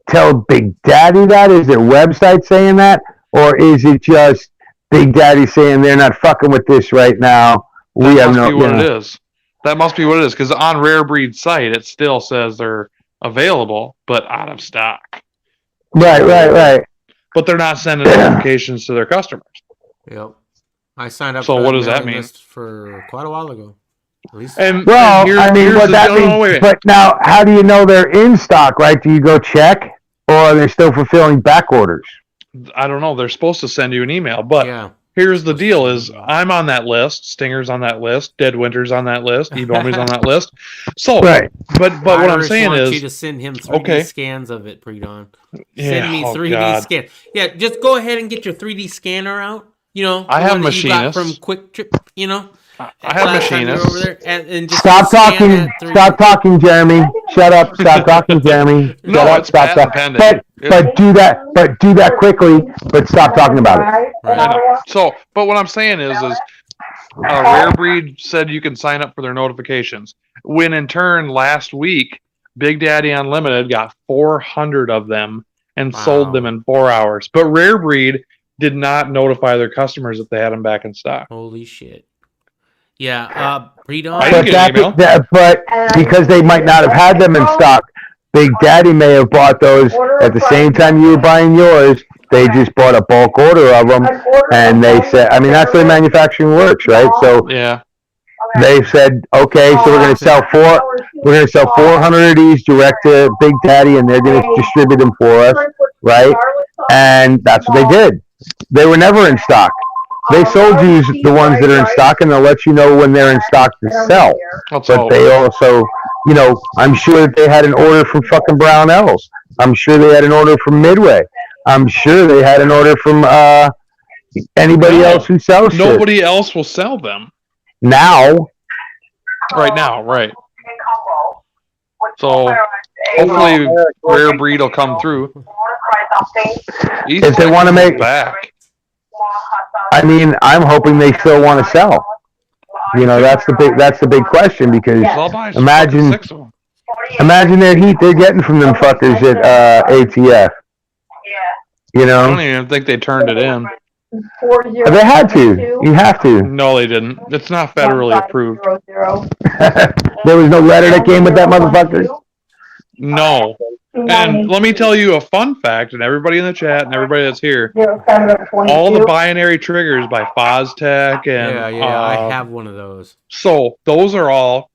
tell Big Daddy that? Is their website saying that? Or is it just Big Daddy saying they're not fucking with this right now? We have no what it is. That must be what it is, because on Rare Breed's site, it still says they're available, but out of stock. Right. But they're not sending notifications to their customers. Yep. I signed up So for what does that mailing mean? list for quite a while ago. At least. And Well, and I mean, here's what the- that no, means, wait. but now, how do you know they're in stock, right? Do you go check, or are they still fulfilling back orders? I don't know. They're supposed to send you an email, but Yeah. here's the deal: is I'm on that list, Stinger's on that list, Dead Winter's on that list, Ebomi's on that list. So, Right. but what I'm Irish saying wants you is, to send him 3D okay. scans of it, Pre-Dawn. Yeah, Send me oh 3D God. scan. Yeah, just go ahead and get your 3D scanner out. You know, I the have one that you got Machinist. from Quick Trip. You know, I have last time you were Machinist. over there, and just Stop scan talking. that 3D. Stop talking, Jeremy. Shut up. Stop talking, Jeremy. No, Shut up. it's Stop. patent Stop. pending. But do that. But do that quickly. But stop talking about it. I know. So, but what I'm saying is Rare Breed said you can sign up for their notifications. When in turn, last week, Big Daddy Unlimited got 400 of them and sold them in 4 hours. But Rare Breed did not notify their customers that they had them back in stock. Holy shit. Yeah, Pre-Dawn. I didn't get an email. But because they might not have had them in stock, Big Daddy may have bought those at the same time you were buying yours. They just bought a bulk order of them, and they said, I mean, that's the way manufacturing works, right? So Yeah. they said, okay, so we're going to sell 400 of these direct to Big Daddy, and they're going to distribute them for us, right? And that's what they did. They were never in stock. They sold you the ones that are in stock, and they'll let you know when they're in stock to sell. But they also, you know, I'm sure that they had an order from fucking Brownells. I'm sure they had an order from Midway. I'm sure they had an order from anybody else who sells shit. Nobody else will sell them Now. right now, right? So hopefully, Rare Breed will come through. If they want to make back, I mean, I'm hoping they still want to sell. You know, that's the big question because I'll buy imagine 6 of them. imagine their heat they're getting from them fuckers at ATF. You I know, don't even think they turned it in. they had to. You have to. No, they didn't. It's not federally approved. There was no letter that came with that motherfucker. No. And let me tell you a fun fact, and everybody in the chat and everybody that's here, all the binary triggers by Foztech and Yeah, I have one of those. So those are all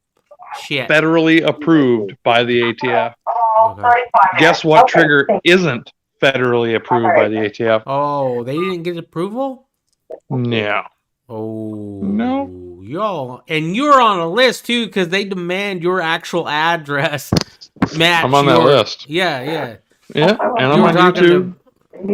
Shit. federally approved by the ATF. Okay. Guess what trigger isn't federally approved by the ATF? Oh, they didn't get approval? Yeah. Oh. No. Y'all. And you're on a list, too, because they demand your actual address match. I'm on that list. Yeah. Yeah, and I'm You were on talking YouTube.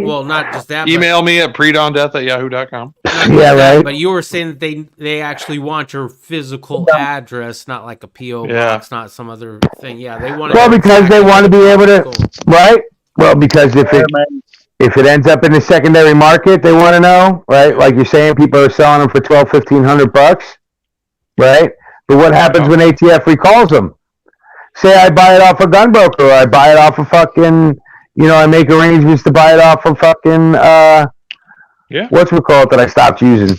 Well, not just that. Email me at predawndeath@yahoo.com. Yeah, right. But you were saying that they actually want your physical address, not like a PO box, not some other thing. Yeah, they want. Well, because they want to be able to, right? Well, because if it ends up in the secondary market, they want to know, right? Like you're saying, people are selling them for $1,200-$1,500, right? But what happens when ATF recalls them? Say I buy it off a gun broker, or I buy it off a fucking, you know, I make arrangements to buy it off of fucking, whatchamacallit that I stopped using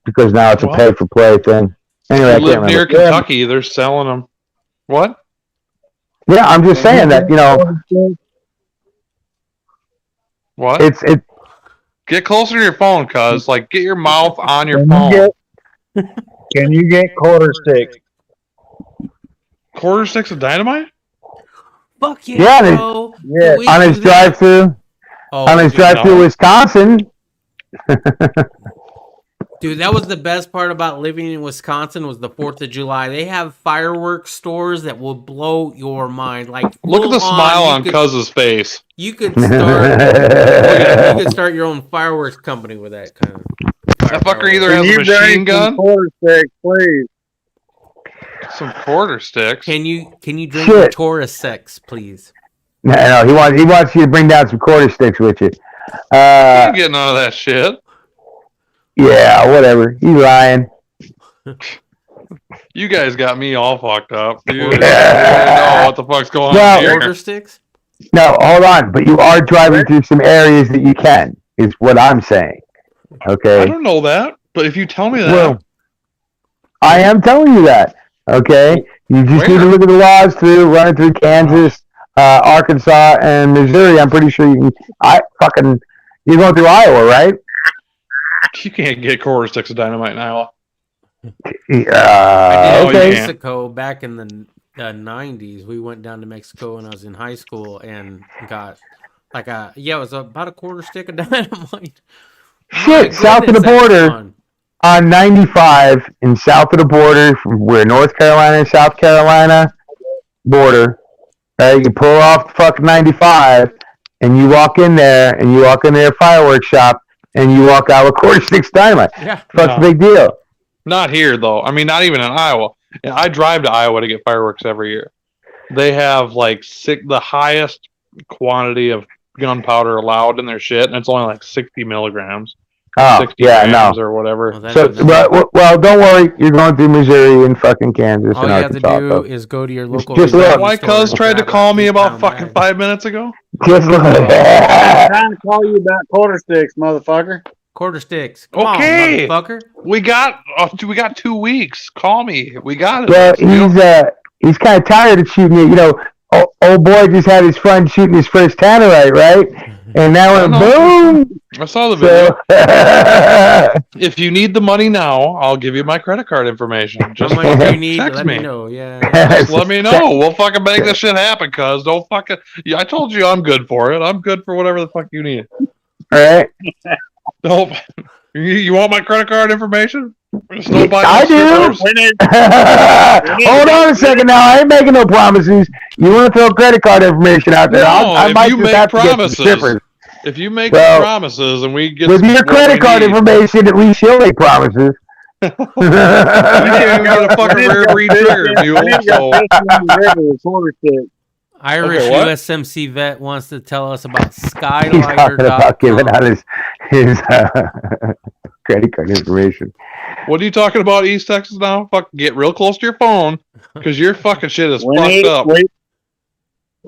because now it's a pay-for-play thing. Anyway, I If you can't live near remember. Kentucky, they're selling them. What? Yeah, I'm just saying that, you know, What? it's Get closer to your phone, cuz. Like, get your mouth on your phone. Can you get quarter sticks? Quarter sticks of dynamite? Fuck Yeah, they- bro. Yeah. We on do his that. drive-through. Oh, On his dude, drive-through Wisconsin. Dude, that was the best part about living in Wisconsin was the 4th of July. They have fireworks stores that will blow your mind. Like, Look at the full smile you on could- Cuz's face. You could start your own fireworks company with that kind of. That fucker either Can has a you bring machine some gun, quarter sticks, please? some quarter sticks. Can you drink Shit. the Taurus 6, please? No, he wants you to bring down some quarter sticks with you. I ain't getting none of that shit. Yeah, whatever. He's lying. You guys got me all fucked up. You don't know what the fuck's going Well- on here. Quarter sticks? No, hold on. But you are driving through some areas that you can, is what I'm saying. I Okay? don't know that, but if you tell me that, Well, I am telling you that. Okay? You just need to look at the laws running through Kansas, Arkansas, and Missouri. I'm pretty sure you can. You're going through Iowa, right? you can't get quarter sticks of dynamite in Iowa. I did in Okay. Mexico back in the 90s. We went down to Mexico when I was in high school and got like it was about a quarter stick of dynamite. Shit, My south of the goodness, that was border. fun. On 95 and south of the border, from where North Carolina and South Carolina border, right? You pull off fucking 95 and you walk in there and you walk in their fireworks shop and you walk out with quarter sticks dynamite. Yeah. Fuck's a big deal. Not here, though. I mean, not even in Iowa. I drive to Iowa to get fireworks every year. They have like the highest quantity of gunpowder allowed in their shit, and it's only like 60 milligrams. Oh, 60 yeah, grams no. or whatever. Well, that So, is- well, don't worry. You're going through Missouri and fucking Kansas all and you have to Arkansas. do so is go to your local. Just look. convenience My store cuz and tried to grab a call me about 8-pound fucking bag. 5 minutes ago. Just look. I'm trying to call you about quarter sticks, motherfucker. Quarter sticks. Come Okay. on, motherfucker. We got 2 weeks. Call me. We got it. Well, he's kind of tired of shooting it. You know, old boy just had his fun shooting his first tannerite, right? And now it boom. I saw the video. So, If you need the money now, I'll give you my credit card information. How Just much do you need? text Let me me. know. Yeah. Just let me know. We'll fucking make this shit happen, cuz. Don't fucking. Yeah, I told you I'm good for it. I'm good for whatever the fuck you need. All right. Nope. You want my credit card information? Just don't buy I no do. strippers. We need Hold on a second now. I ain't making no promises. You want to throw credit card information out there? No, I if might you just make have to get some promises. strippers. If you make Well, promises and we get with your what credit we card need- information, at least she'll make promises. we can't even get a fucking rare breed trigger mule. So Irish Okay, what? USMC vet wants to tell us about He's talking about giving out Skylighter.com. his credit card information. what are you talking about, East Texas? Now, fuck, get real close to your phone because your fucking shit is fucked up.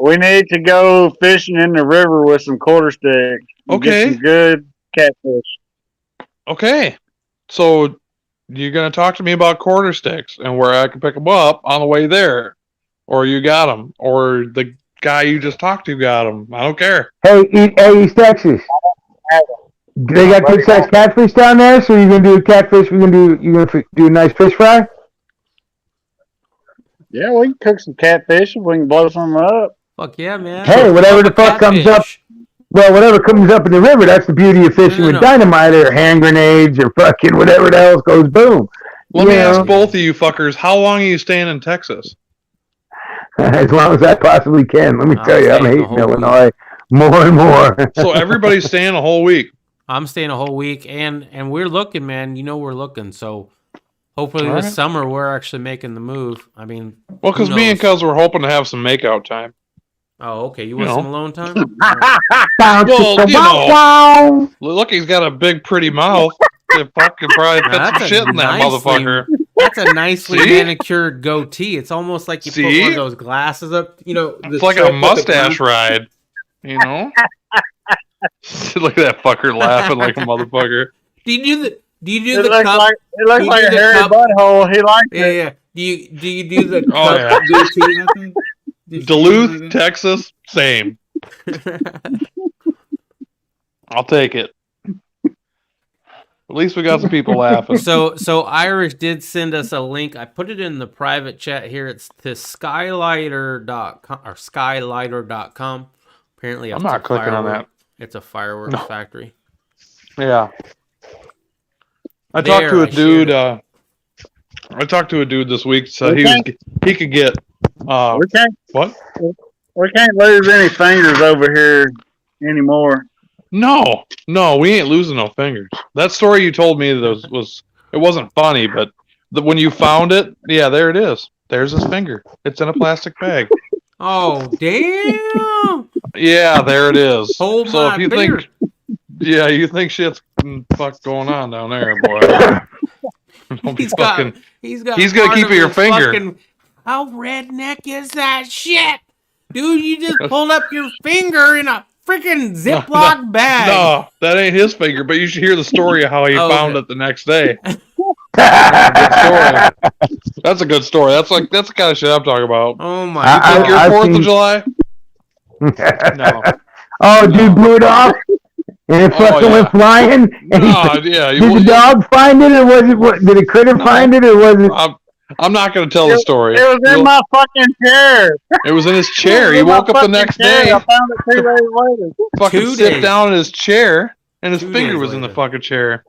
We need to go fishing in the river with some quarter sticks. and Okay. Get some good catfish. Okay, so you're gonna talk to me about quarter sticks and where I can pick them up on the way there, or you got them, or the guy you just talked to got them. I don't care. Hey, East Texas. Do they got good sized catfish down there? So you're gonna do catfish? You gonna do a nice fish fry? Yeah, we can cook some catfish if we can blow some up. Fuck yeah, man. Hey, whatever the fuck comes up. Catfish. Well, whatever comes up in the river, that's the beauty of fishing with No. dynamite or hand grenades or fucking whatever the else goes boom. Let me Yeah. ask both of you fuckers: how long are you staying in Texas? As long as I possibly can. Let me I'll tell you, I'm stay the hating whole Illinois more and more. So everybody's staying a whole week. I'm staying a whole week, and we're looking, man. You know we're looking, so hopefully All this right. summer we're actually making the move. I mean, Well, because who me and knows? Cuz were hoping to have some makeout time. Oh, okay. You You want know. some alone time? All right. Well, you know. Wow. Look, he's got a big, pretty mouth. It fucking probably fit Now, some shit in that motherfucker. That's a nicely See? manicured goatee. It's almost like you put See? one of those glasses up. You know, It's like a mustache ride, you know? Look at that fucker laughing like a motherfucker. Do you do the? Do you do It the looks cup? like You a do the hairy cup- butthole. He likes Yeah, it. yeah. Do you do the Oh, cup goatee method? Do you do Duluth, like Texas, same. that? I'll take it. At least we got some people laughing. So Irish did send us a link. I put it in the private chat here. It's to skylighter.com or skylighter.com. Apparently, I'm it's not a clicking on firework- It's a fireworks factory. Yeah. I There, talked to a I dude. shared I talked to a dude this week. So Okay. he could get. We can't What? we can't lose any fingers over here anymore. No, we ain't losing no fingers. That story you told me was it wasn't funny, but when you found it, yeah, there it is. There's his finger. It's in a plastic bag. Oh damn! Yeah, there it is. Hold so my if you beer. think, yeah, you think shit's fuck going on down there, boy. Don't be He's got. fucking. He's got. He's gonna part keep of it your his finger. fucking- How redneck is that shit, dude? You just pulled up your finger in a freaking Ziploc bag. No, that ain't his finger. But you should hear the story of how he Oh, found okay. it the next day. That's a good story. That's the kind of shit I'm talking about. Oh my! You think God. your I've 4th seen- of July? No. Oh, dude blew it off, and it Oh, fucking yeah. went flying. And No, yeah. did the dog find it, or was it? What, did a critter find it, or was it? I'm not going to tell the story. It was in my fucking chair. It was in his chair. He It was in my woke up the fucking next chair. day, I found it 2 days later. fucking 2 sit days. down in his chair, and his 2 finger days was in the later. fucking chair.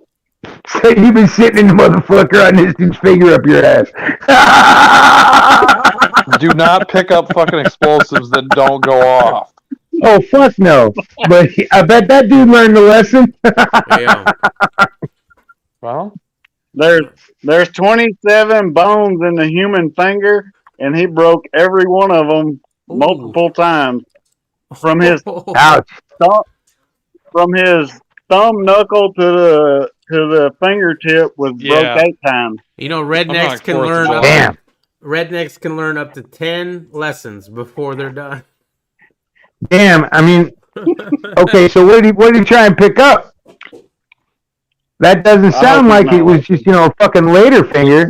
So you've been sitting in the motherfucker on this dude's finger up your ass. Do not pick up fucking explosives that don't go off. Oh fuck no! But I bet that dude learned the lesson. Yeah. Well, There's 27 bones in the human finger, and he broke every one of them multiple times from his Ouch! from his thumb knuckle to the fingertip was Yeah. broke 8 times. You know, I'm rednecks not can 4th of learn. July. Up, Damn. rednecks can learn up to 10 lessons before they're done. Damn! I mean, okay. So what did he try and pick up? That doesn't I sound hope like he's it not was just a fucking later finger.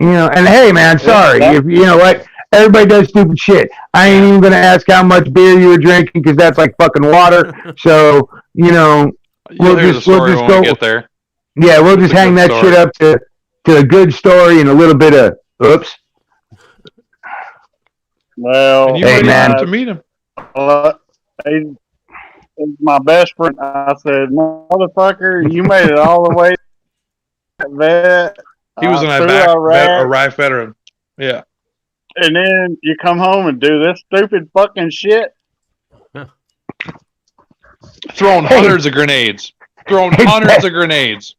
You know, and hey, man, sorry. that- If you know what, everybody does stupid shit. I ain't even gonna ask how much beer you were drinking because that's like fucking water. So you'll We'll hear just- the we'll story just when we go- get there. yeah, we'll just It's a hang good that story. shit up to a good story and a little bit of oops. Well, And you Hey, went man. out to meet him. He's my best friend. I said, motherfucker, you made it all the way to that. He was an through Iraq Iraq, veteran. Yeah. and then you come home and do this stupid fucking shit. Throwing Hey. hundreds of grenades. Throwing Hey, hundreds of grenades.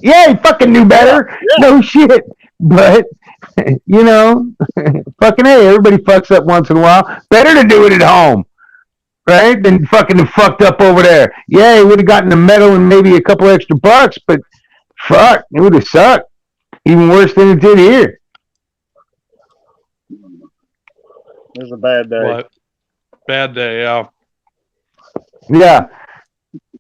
Yeah, he fucking knew better. No shit. But, you know, fucking hey, everybody fucks up once in a while. Better to do it at home, right? Than fucking fucked up over there. Yeah, he would have gotten a medal and maybe a couple extra bucks, but fuck, it would have sucked. Even worse than it did here. It was a bad day. What? Bad day, yeah. Yeah,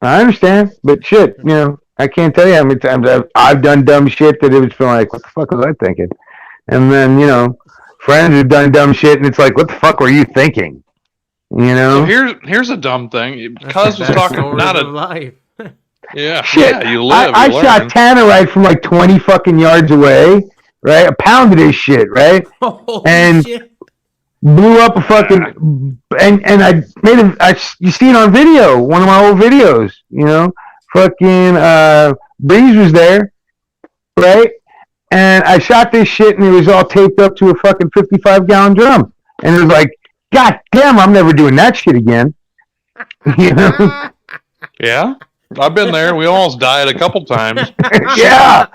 I understand, but shit, you know, I can't tell you how many times I've done dumb shit that it was feeling like, what the fuck was I thinking? And then, you know, friends have done dumb shit, and it's like, what the fuck were you thinking? You know? So here's a dumb thing. That's Cuz the was best talking stories not of a life. yeah, Shit, yeah, you live. I you shot learn. Tannerite from like 20 fucking yards away, right? I pounded his shit, right? Holy And- shit. Blew up a fucking, and I made you see it on video, one of my old videos, you know? Fucking, Breeze was there, right? And I shot this shit and it was all taped up to a fucking 55-gallon drum. And it was like, God damn, I'm never doing that shit again. You know? Yeah, I've been there. We almost died a couple times. Yeah.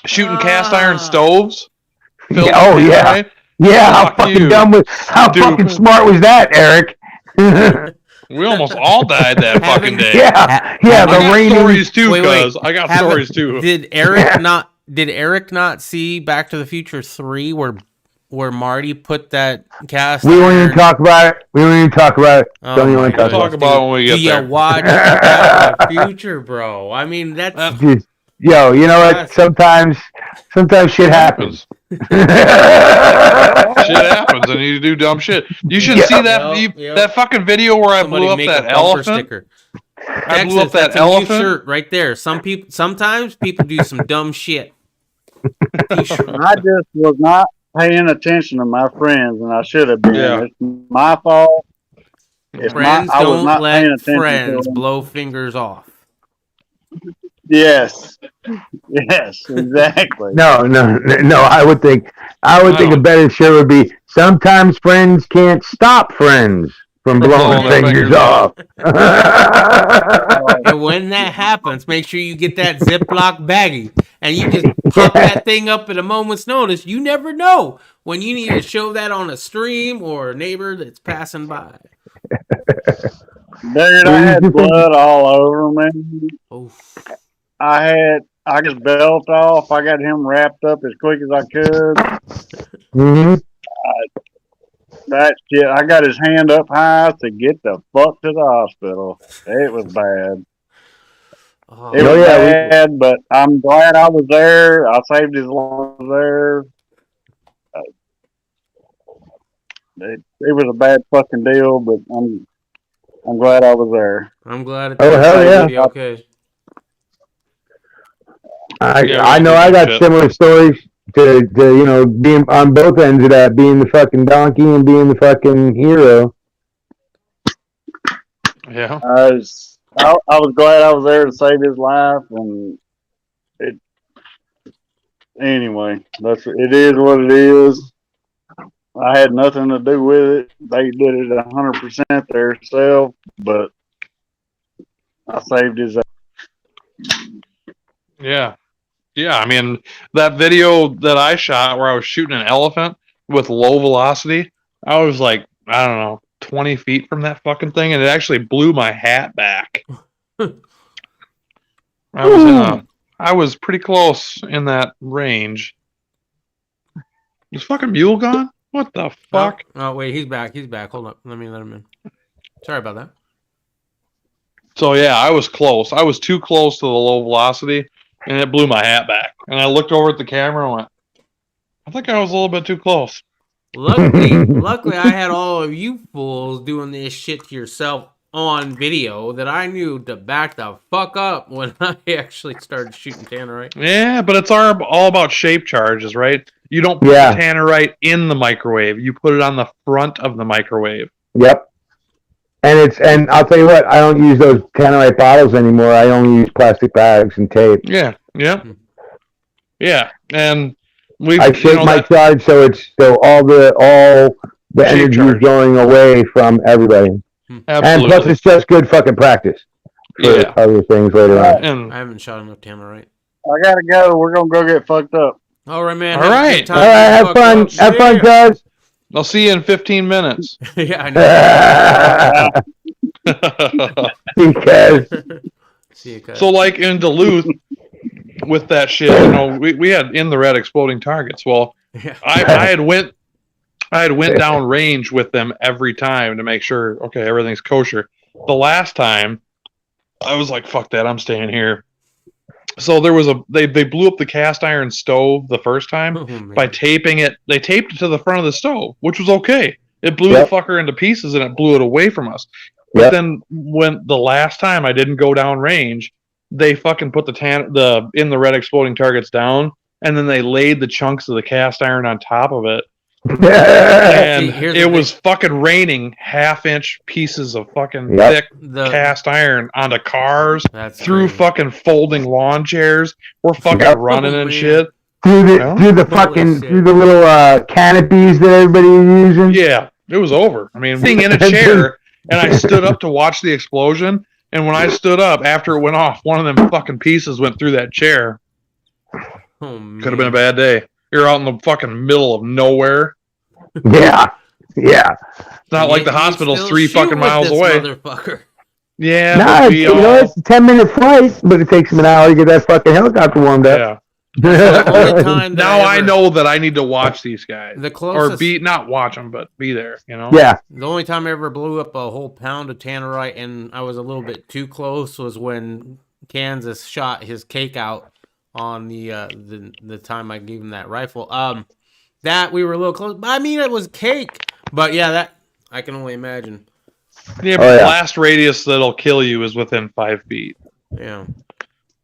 Shooting cast iron stoves. Yeah, oh, yeah. Right? Yeah, how Fuck fucking you. how Dude. fucking smart was that, Eric? We almost all died that fucking day. Yeah, yeah, I the got rain. stories too, Wait, wait. cuz I got Haven't- stories too. Did Eric not see Back to the Future 3 where Marty put that cast We won't even iron- talk about it. We won't even talk about it. Oh Don't even my want to We'll talk talk about about it when we Do get you there. watch Back to the Future, bro? I mean, that's it. Just- Yo, you know what? Sometimes shit happens. Shit happens, and you do dumb shit. You should Yeah. see that Yep. that fucking video where I somebody blew up make that a bumper elephant. sticker. I blew up Texas, that that's a new elephant. shirt right there. Sometimes people do some dumb shit. T-shirt. I just was not paying attention to my friends, and I should have been. Yeah. It's my fault. It's Friends I was don't not paying let attention friends to them. blow fingers off. Yes. Yes, exactly. No. I would think a better shirt would be sometimes friends can't stop friends from blowing Blowing their fingers fingers off. And when that happens, make sure you get that Ziploc baggie and you just pop that thing up at a moment's notice. You never know when you need to show that on a stream or a neighbor that's passing by. Dude, I had blood all over me. Oh, I got his belt off. I got him wrapped up as quick as I could. Hmm. That shit, I got his hand up high to get the fuck to the hospital. It was bad. oh. It was Oh, yeah, bad, but I'm glad I was there. I saved his life there. It was a bad fucking deal, but I'm glad I was there. I'm glad it Oh, hell yeah. be okay. I know I got similar stories to you know being on both ends of that, being the fucking donkey and being the fucking hero. Yeah. I was glad I was there to save his life, and anyway, it is what it is. I had nothing to do with it. They did it 100% themselves, but I saved his. Yeah. Yeah, I mean, that video that I shot where I was shooting an elephant with low velocity, I was like, I don't know, 20 feet from that fucking thing, and it actually blew my hat back. I was pretty close in that range. Is fucking Mule gone? What the fuck? Oh, wait, he's back. He's back. Hold up. Let him in. Sorry about that. So yeah, I was close. I was too close to the low velocity, and it blew my hat back. And I looked over at the camera and went, I think I was a little bit too close. Luckily, I had all of you fools doing this shit to yourself on video that I knew to back the fuck up when I actually started shooting Tannerite. Yeah, but it's all about shape charges, right? You don't put the Tannerite in the microwave. You put it on the front of the microwave. Yep. And I'll tell you what, I don't use those Tannerite bottles anymore. I only use plastic bags and tape. Yeah. Yeah. And I shape my charge so all the energy is going away from everybody. And Absolutely. plus, it's just good fucking practice for Yeah. other things later on. And I haven't shot enough Tannerite. I gotta go. We're gonna go get fucked up. All right, man. All have a right. good time. All right, have Fuck fun. up. Have fun, guys. I'll see you in 15 minutes. Yeah, I know. Because See you, cuz. So, like in Duluth, with that shit, we had in the red exploding targets. Well, Yeah. I had went down range with them every time to make sure, okay, everything's kosher. The last time, I was like, fuck that, I'm staying here. So there was they blew up the cast iron stove the first time Oh, man. by taping it. They taped it to the front of the stove, which was okay. It blew Yep. the fucker into pieces and it blew it away from us. But Yep. then when the last time I didn't go down range, they fucking put the in the red exploding targets down, and then they laid the chunks of the cast iron on top of it. And here's the it thing. was fucking raining half-inch pieces of fucking Yep. thick The- cast iron onto cars, That's through crazy. fucking folding lawn chairs. We're fucking Yep. running Oh, and man. shit. through No? the Holy fucking shit. through the little canopies that everybody was using. Yeah, it was over. I mean, being in a chair, and I stood up to watch the explosion. And when I stood up after it went off, one of them fucking pieces went through that chair. Oh, man. Could have been a bad day. You're out in the fucking middle of nowhere. Yeah, yeah. It's not like the You hospital's still 3 shoot fucking with miles this away. Motherfucker. Yeah, Nah, but it's, it's a 10-minute flight, but it takes them an hour to get that fucking helicopter warmed up. yeah. The only time that Now I ever- know that I need to watch these guys, The or closest, not watch them, but be there. You know. Yeah, the only time I ever blew up a whole pound of Tannerite and I was a little bit too close was when Kansas shot his cake out on the time I gave him that rifle. That we were a little close. I mean, it was cake, but yeah, that I can only imagine. Yeah, Oh, but the yeah. blast radius that'll kill you is within 5 feet. Yeah.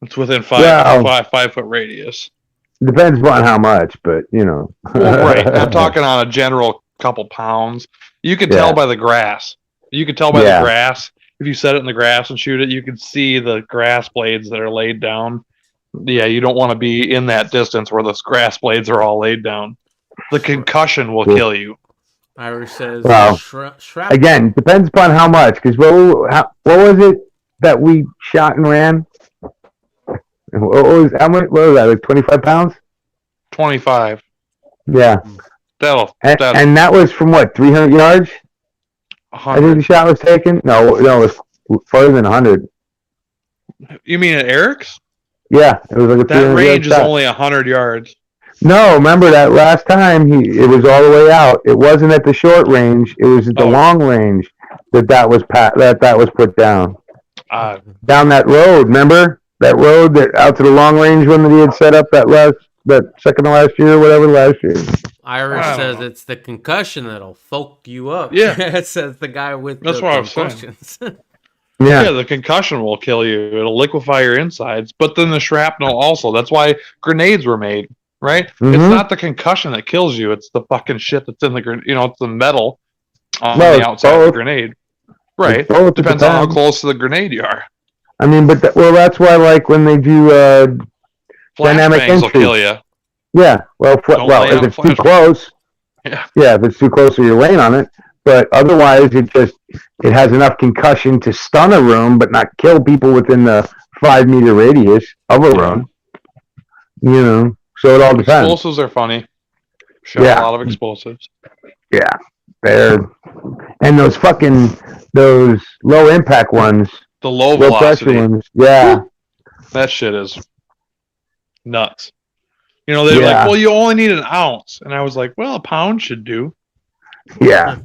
It's within 5 Well- 5 foot radius. depends upon how much, but you know. Well, right. I'm talking on a general couple pounds. You can Yeah. tell by the grass. You can tell by Yeah. the grass. If you set it in the grass and shoot it, you can see the grass blades that are laid down. Yeah, you don't want to be in that distance where those grass blades are all laid down. The concussion will Cool. kill you. Irish says, Wow. shrapnel. Again, depends upon how much. Because what was it that we shot and ran? What was that? Like 25 pounds? 25. Yeah, and that was from what, 300 yards? I think the 100. shot was taken. No, it was further than 100. You mean at Eric's? Yeah, it was like a That 300 range is yard shot. only 100 yards. No, remember that last time it was all the way out. It wasn't at the short range. It was at the Oh. long range that was that was put down. Uh, Down that road, remember that road that out to the long range one that he had set up that second to last year, or whatever last year. Irish I don't says know. it's the concussion that'll fuck you up. Yeah. It says the guy with That's the what I was saying. concussions. Yeah, Yeah, the concussion will kill you. It'll liquefy your insides. But then the shrapnel also. That's why grenades were made, right? Mhm. It's not the concussion that kills you. It's the fucking shit that's in the it's the metal on No, the it's outside of the both. grenade. Right. It's both, it Depends on how depends. close to the grenade you are. I mean, but that's why, like when they do, Dynamic Flashbangs will entry. kill you. yeah, well, Don't lay if on it's too flash- close, Yeah. if it's too close, or you're laying on it. But otherwise, it has enough concussion to stun a room, but not kill people within the 5-meter radius of a room. You know, so it all depends. Explosives are funny. Shot Yeah. a lot of explosives. Yeah, and those low impact ones, The low low pressure velocity. ones. Yeah, That shit is nuts. They're Yeah. like, well, you only need an ounce. And I was like, well, a pound should do. yeah,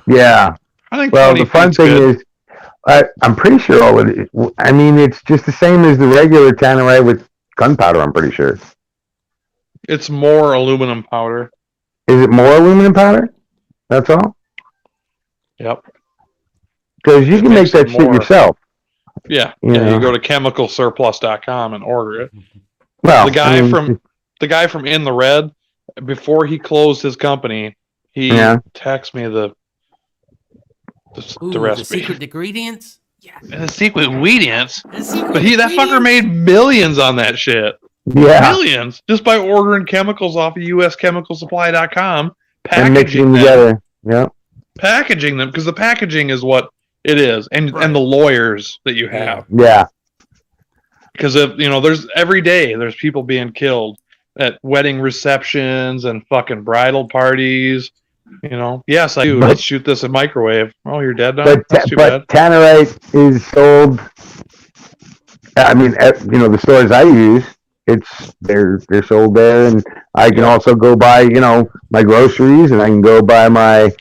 yeah. I think Well, 20 the fun feet's thing good. is, I'm pretty sure all of it. I mean, it's just the same as the regular Tannerite with gunpowder. I'm pretty sure. It's more aluminum powder. Is it more aluminum powder? That's all. Yep. Because you It can make makes that it shit more- yourself. Yeah. Yeah. You go to chemicalsurplus.com and order it. Well, The guy I mean, from In the Red, before he closed his company, he Yeah. texted me the Ooh, the recipe. secret ingredients? Yeah. The secret ingredients. The secret But that fucker made millions on that shit. yeah, Millions just by ordering chemicals off of USChemicalSupply.com, and mixing packaging them them, together. Yeah, packaging them, because the packaging is what it is, and the lawyers that you have. Yeah. Because there's every day there's people being killed at wedding receptions and fucking bridal parties. Yes, I do. Let's shoot this in microwave. Oh, you're dead now. That's too bad. Tannerite is sold. I mean, the stores I use, they're sold there, and I can also go buy my groceries, and I can go buy my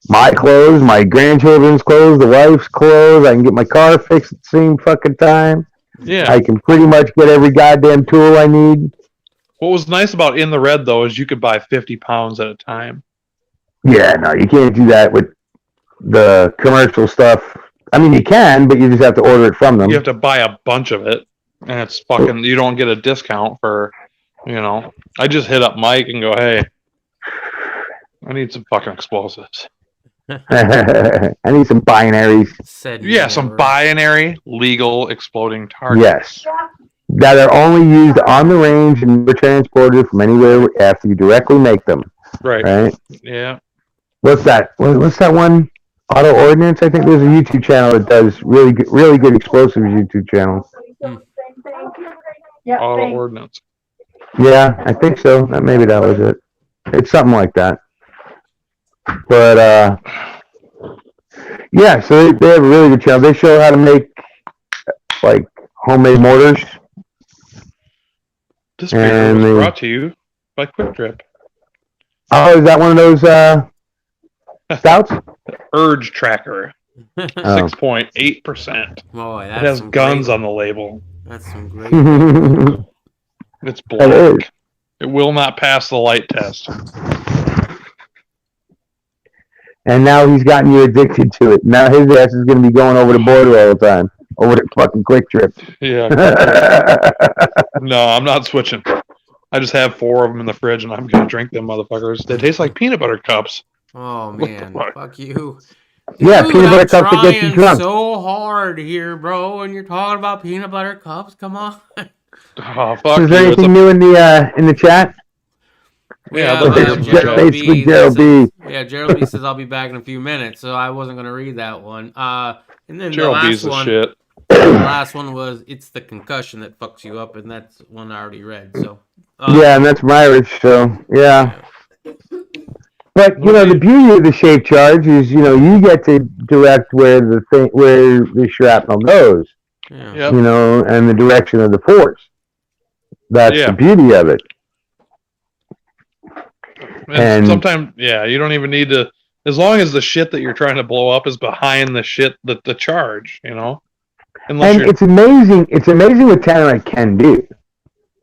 my clothes, my grandchildren's clothes, the wife's clothes. I can get my car fixed at the same fucking time. Yeah, I can pretty much get every goddamn tool I need. What was nice about In the Red though is you could buy 50 pounds at a time. Yeah, no, you can't do that with the commercial stuff. I mean, you can, but you just have to order it from them. You have to buy a bunch of it, and it's fucking. You don't get a discount for, I just hit up Mike and go, hey, I need some fucking explosives. I need some binaries. Some binary legal exploding targets. Yes, that are only used on the range and were transported from anywhere after you directly make them. Right. Yeah. What's that? What's that one? Auto Ordnance. I think there's a YouTube channel that does really good explosives. YouTube channel. Auto Ordnance. Yeah, I think so. Maybe that was it. It's something like that. But yeah, so they have a really good channel. They show how to make like homemade mortars. This video was brought to you by Quick Trip. Oh, is that one of those stouts? Urge Tracker, 6.8%. Boy, it has guns on the label. That's some great. It's black. It will not pass the light test. And now he's gotten you addicted to it. Now his ass is going to be going over the border all the time. Over the fucking Quick Trip. Yeah. No, I'm not switching. I just have 4 of them in the fridge, and I'm going to drink them motherfuckers. They taste like peanut butter cups. Oh, man. Fuck you. Yeah, Dude, peanut butter cups that get you drunk. So hard here, bro, and you're talking about peanut butter cups. Come on. Oh, fuck Is there anything new in the chat? Yeah, Gerald B. Yeah, Gerald B says I'll be back in a few minutes, so I wasn't gonna read that one. And then Gerald the last B's one, shit. The last one was it's the concussion that fucks you up, and that's one I already read. So yeah, and that's Myrish. So yeah. But the beauty of the shape charge is you get to direct where the shrapnel goes. Yeah. Yep. And the direction of the force. That's the beauty of it. And sometimes, you don't even need to, as long as the shit that you're trying to blow up is behind the shit that the charge, Unless and it's amazing what Tannerite can do,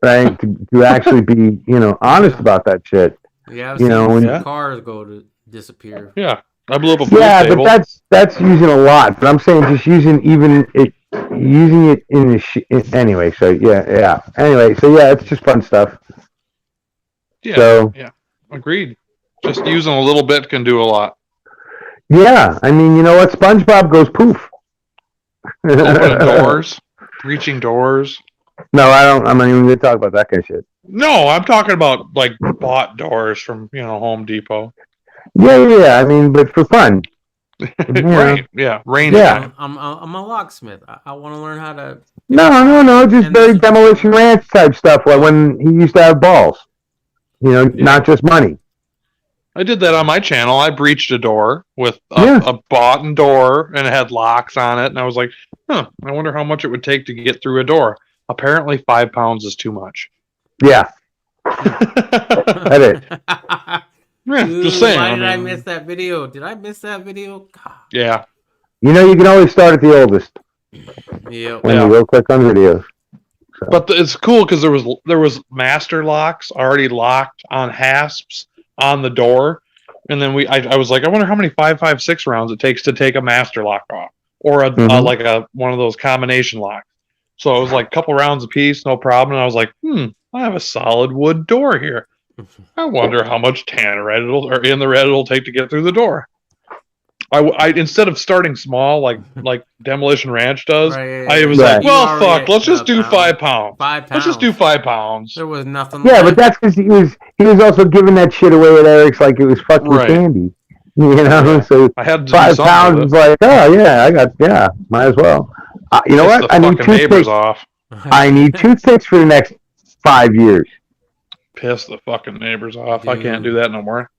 right? to actually be, honest about that shit. Yeah, I've seen when cars go to disappear. Yeah, I blew up a pool but table. that's using a lot. But I'm saying just using it in the anyway. So yeah. Anyway, so yeah, it's just fun stuff. Yeah. So, yeah. Agreed. Just using a little bit can do a lot. Yeah, I mean, you know what? SpongeBob goes poof. Opening doors, reaching doors. No, I don't. I'm not even going to talk about that kind of shit. No, I'm talking about like bought doors from Home Depot. Yeah. I mean, but for fun. Right. Yeah. Rain. Yeah. I'm a locksmith. I want to learn how to. No. Just very Demolition Ranch type stuff. Like when he used to have balls. Not just money. I did that on my channel. I breached a door with a bought door, and it had locks on it. And I was like, I wonder how much it would take to get through a door. Apparently 5 pounds is too much. Yeah. That is. Yeah, Dude, just saying. Why did I miss that video? Did I miss that video? God. Yeah. You can always start at the oldest. Yeah. When you go click on videos. So. But it's cool because there was master locks already locked on hasps on the door, and then I was like, I wonder how many 5.56 rounds it takes to take a master lock off, or like one of those combination locks. So it was like a couple rounds a piece, no problem. And I was like, I have a solid wood door here. I wonder how much Tannerite In the Red it'll take to get through the door. I instead of starting small like Demolition Ranch does, I was like, well, fuck, let's just do 5 pounds. 5 pounds. Let's just do 5 pounds. There was nothing. Yeah, but that's because he was also giving that shit away at Eric's like it was fucking candy. You know, so I had to do 5 something pounds with is it. like, oh yeah, might as well. You know Piss what? the I need fucking neighbors toothpicks. off. I need toothpicks for the next 5 years. Piss the fucking neighbors off. I can't do that no more.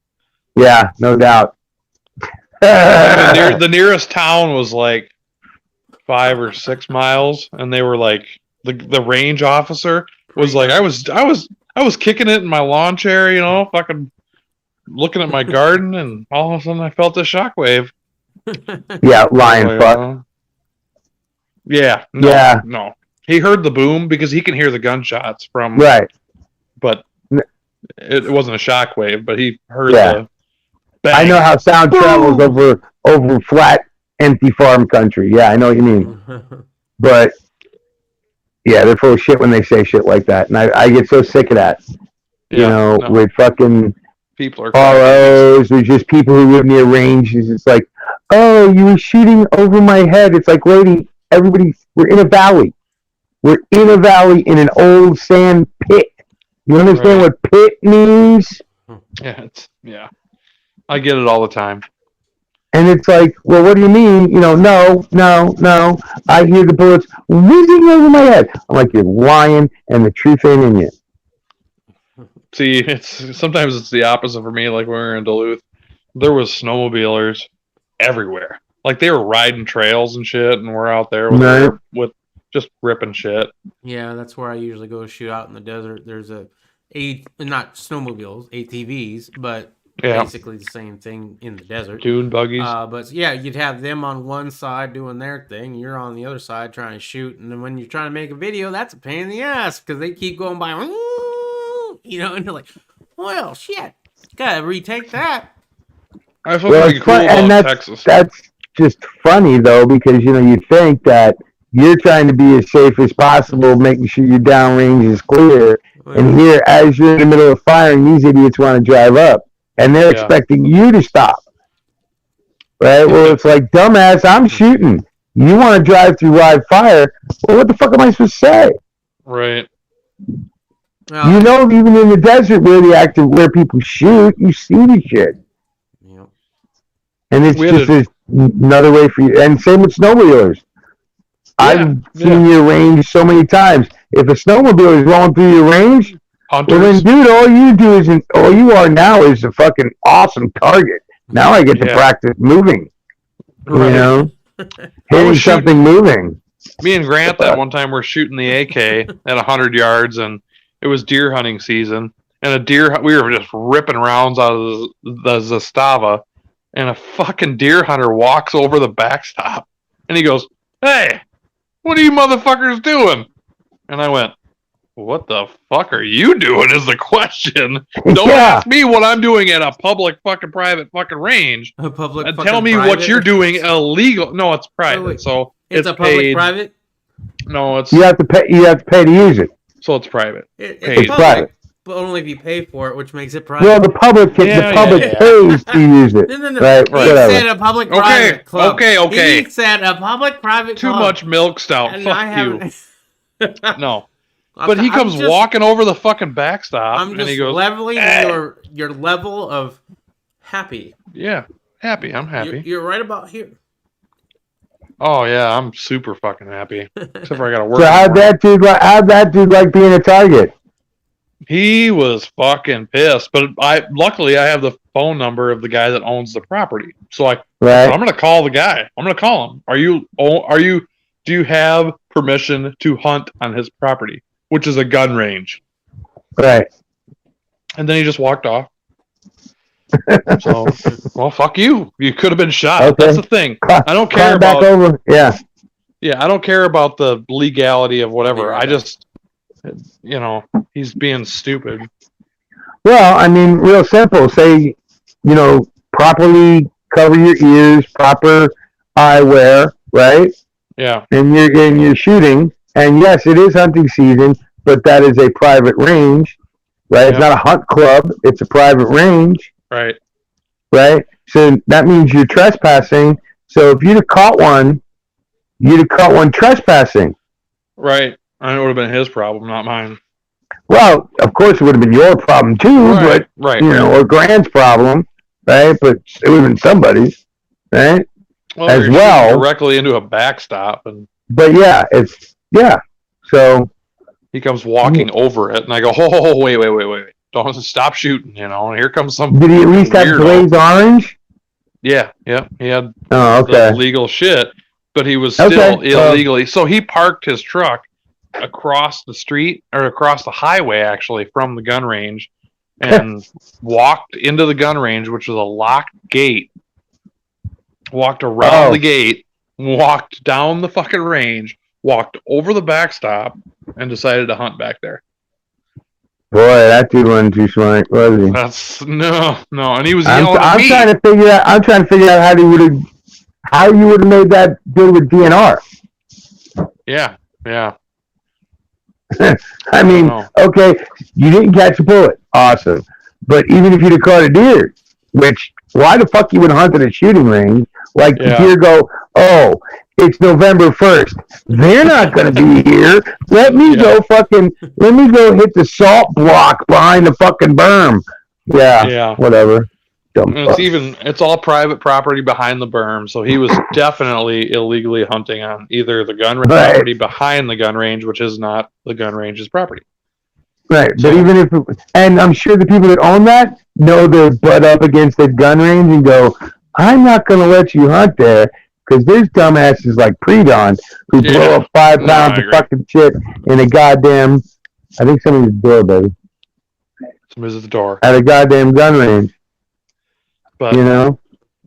Yeah, no doubt. The nearest town was like 5 or 6 miles, and they were like the range officer was like, I was kicking it in my lawn chair, you know, fucking looking at my garden, and all of a sudden I felt a shockwave. Yeah, lying Like, fuck. Yeah, no. He heard the boom because he can hear the gunshots from Right. but it wasn't a shockwave, but he heard Yeah. the bang. I know how sound travels over flat, empty farm country. Yeah, I know what you mean. But yeah, they're full of shit when they say shit like that, and I get so sick of that. You know, with fucking people are ROs, or just people who live near ranges. It's like, oh, you were shooting over my head. It's like, lady, we're in a valley. We're in a valley in an old sand pit. You understand what pit means? Yeah. I get it all the time. And it's like, well, what do you mean? You know, no. I hear the bullets whizzing over my head. I'm like, you're lying, and the truth ain't in you. See, sometimes it's the opposite for me. Like when we were in Duluth, there was snowmobilers everywhere. Like they were riding trails and shit, and we're out there with just ripping shit. Yeah, that's where I usually go shoot out in the desert. There's not snowmobiles, ATVs, but basically the same thing in the desert. Dune buggies. But yeah, you'd have them on one side doing their thing. You're on the other side trying to shoot. And then when you're trying to make a video, that's a pain in the ass because they keep going by, you know, and you're like, well, shit, gotta retake that. I feel pretty cool about Texas. That's just funny, though, because, you know, you think that you're trying to be as safe as possible, making sure your downrange is clear. And here, as you're in the middle of firing, these idiots want to drive up. And they're expecting you to stop. Right? Well, it's like, dumbass, I'm shooting. You want to drive through live fire. Well, what the fuck am I supposed to say? Right. You know, even in the desert where people shoot, you see the shit. Yeah. And it's just another way for you. And same with snowmobilers. I've seen your range so many times. If a snowmobile is rolling through your range, well then, dude, all you are now is a fucking awesome target. Now I get to practice moving. You know? Hitting something moving. Me and Grant that one time were shooting the AK at 100 yards, and it was deer hunting season. And we were just ripping rounds out of the Zastava, and a fucking deer hunter walks over the backstop, and he goes, "Hey, what are you motherfuckers doing?" And I went, "What the fuck are you doing?" is the question. Don't ask me what I'm doing at a public fucking private fucking range. A public and fucking tell me private? what you're doing illegal. No, it's private. So it's a public paid. private? No, it's you have to pay to use it. So it's private. It's private. But only if you pay for it, which makes it private. Well, the public pays to use it. No. Right? He Whatever. said a public-private club. Okay. He said a public-private club. Too much milk stout. And Fuck you. No. I'm But he comes walking over the fucking backstop, I'm and just he goes, leveling "Hey." your level of happy. Yeah, happy. I'm happy. You're right about here. Oh yeah, I'm super fucking happy. Except for I gotta work. So how'd that dude like being a target? He was fucking pissed, but luckily I have the phone number of the guy that owns the property, so I'm gonna call the guy. I'm gonna call him. Do you have permission to hunt on his property, which is a gun range? Right. And then he just walked off. So, well, fuck you. You could have been shot. Okay. That's the thing. I don't care Climb back about. over. Yeah. Yeah, I don't care about the legality of whatever. I just, he's being stupid. Well, I mean, real simple. Say, properly cover your ears, proper eyewear, right? Yeah. And you're shooting, and yes, it is hunting season, but that is a private range, right? Yeah. It's not a hunt club; it's a private range, Right. right? So that means you're trespassing. So if you'd have caught one trespassing. Right. And it would have been his problem, not mine. Well, of course, it would have been your problem too, Right. but or Grant's problem, right? But it would have been somebody's, right? Well, As you're shooting well. directly into a backstop, and But yeah, so he comes walking over it, and I go, "Oh, wait! Don't stop shooting!" You know. And here comes some. did he at least have weirdo. glaze orange? Yeah. He had Oh, the okay. legal shit, but he was still illegally. So he parked his truck across the street or across the highway, actually, from the gun range, and walked into the gun range, which was a locked gate. Walked around the gate, walked down the fucking range, walked over the backstop, and decided to hunt back there. Boy, that dude wasn't too smart, was he? That's no, and he was I'm yelling at me. trying to figure out how you would have made that deal with DNR. Yeah. I mean, okay, you didn't catch a bullet, awesome. But even if you'd have caught a deer, which why the fuck you would hunt at a shooting range? Like the deer go, oh, it's November 1st. They're not going to be here. Let me go hit the salt block behind the fucking berm. Yeah. Whatever. Dumb And fuck. it's all private property behind the berm, so he was definitely illegally hunting on either the gun property behind the gun range, which is not the gun range's property. Right, but even if, and I'm sure the people that own that know their butt up against that gun range and go, I'm not going to let you hunt there because there's dumbasses like Predon who blow up 5 pounds of fucking shit in a goddamn, I think somebody's door, baby. Somebody's at the door. At a goddamn gun range. But, you know?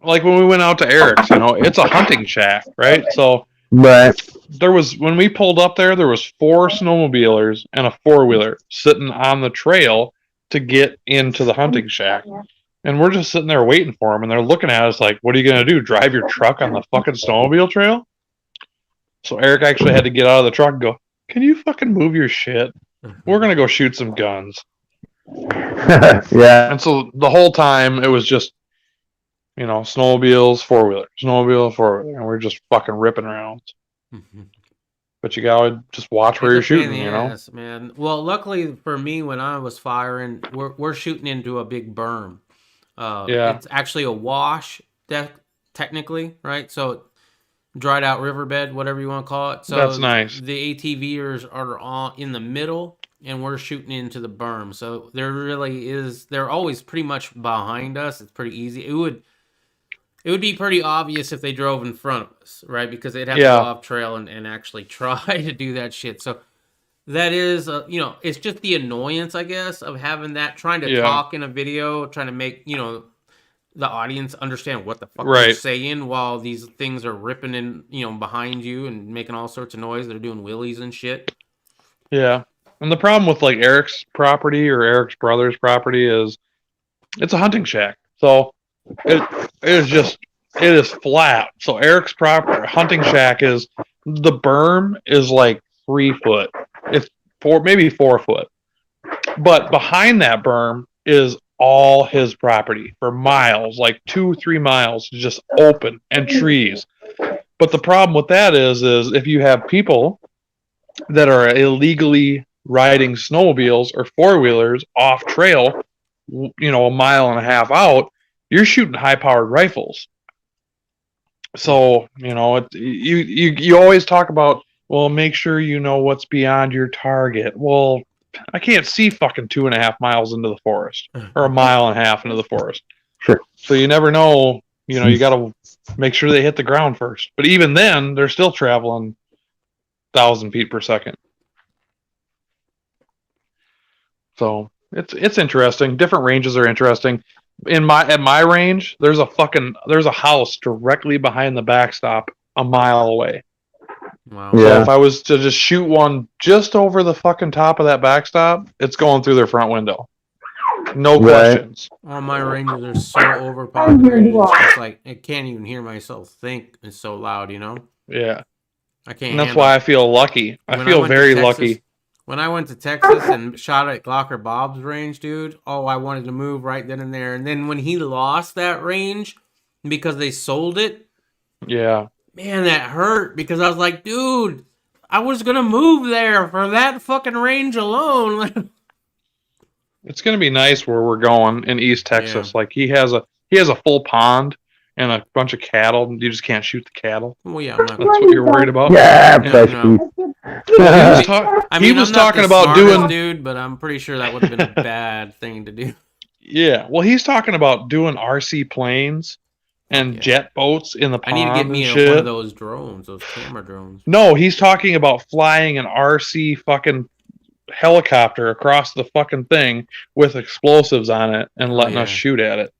Like when we went out to Eric's, it's a hunting shack, right? So, when we pulled up there was 4 snowmobilers and a 4-wheeler sitting on the trail to get into the hunting shack. And we're just sitting there waiting for them, and they're looking at us like, what are you going to do, drive your truck on the fucking snowmobile trail? So Eric actually had to get out of the truck and go, can you fucking move your shit? We're going to go shoot some guns. Yeah. And so the whole time, it was just, snowmobiles, 4-wheeler, snowmobile, 4-wheeler, and we're just fucking ripping rounds. But you gotta just watch where you're shooting, Yes, man. Well, luckily for me, when I was firing, we're shooting into a big berm. It's actually a wash deck, technically, right? So dried out riverbed, whatever you want to call it. So that's nice. The ATVers are all in the middle, and we're shooting into the berm. So they're always pretty much behind us. It's pretty easy. It would be pretty obvious if they drove in front of us, right? Because they'd have to go off trail and actually try to do that shit. So that is, it's just the annoyance, I guess, of having that, trying to talk in a video, trying to make, the audience understand what the fuck you're saying while these things are ripping in, behind you and making all sorts of noise. They're doing wheelies and shit. Yeah. And the problem with like Eric's property or Eric's brother's property is it's a hunting shack. So it is flat. So Eric's proper hunting shack is, the berm is like 3 foot. It's maybe 4 foot. But behind that berm is all his property for miles, like 2-3 miles, just open and trees. But the problem with that is if you have people that are illegally riding snowmobiles or 4-wheelers off trail, a mile and a half out, you're shooting high-powered rifles. So, you always talk about, well, make sure you know what's beyond your target. Well, I can't see fucking 2.5 miles into the forest or 1.5 miles into the forest. Sure. So you never know, you got to make sure they hit the ground first. But even then, they're still traveling 1,000 feet per second. So it's interesting. Different ranges are interesting. At my range, there's a house directly behind the backstop 1 mile away. Wow. So if I was to just shoot one just over the fucking top of that backstop, it's going through their front window. No questions. All my ranges are so overpopulated. It's just like I can't even hear myself think. It's so loud, Yeah. I can't. And that's why I feel lucky. I feel very lucky. When I went to Texas and shot at Glocker Bob's range, dude, I wanted to move right then and there. And then when he lost that range because they sold it, man, that hurt because I was like, dude, I was going to move there for that fucking range alone. It's going to be nice where we're going in East Texas. Like he has he has a full pond and a bunch of cattle. You just can't shoot the cattle. Well, yeah, I'm not. That's what you're worried about. Yeah, Yeah, fresh no. beef. He was I'm not talking the about smartest doing. dude, but I'm pretty sure that would have been a bad thing to do. Yeah, well, he's talking about doing RC planes and Yeah. jet boats in the I pond need to get and me shit. one of those drones, those camera drones. No, he's talking about flying an RC fucking helicopter across the fucking thing with explosives on it and letting us yeah. shoot at it.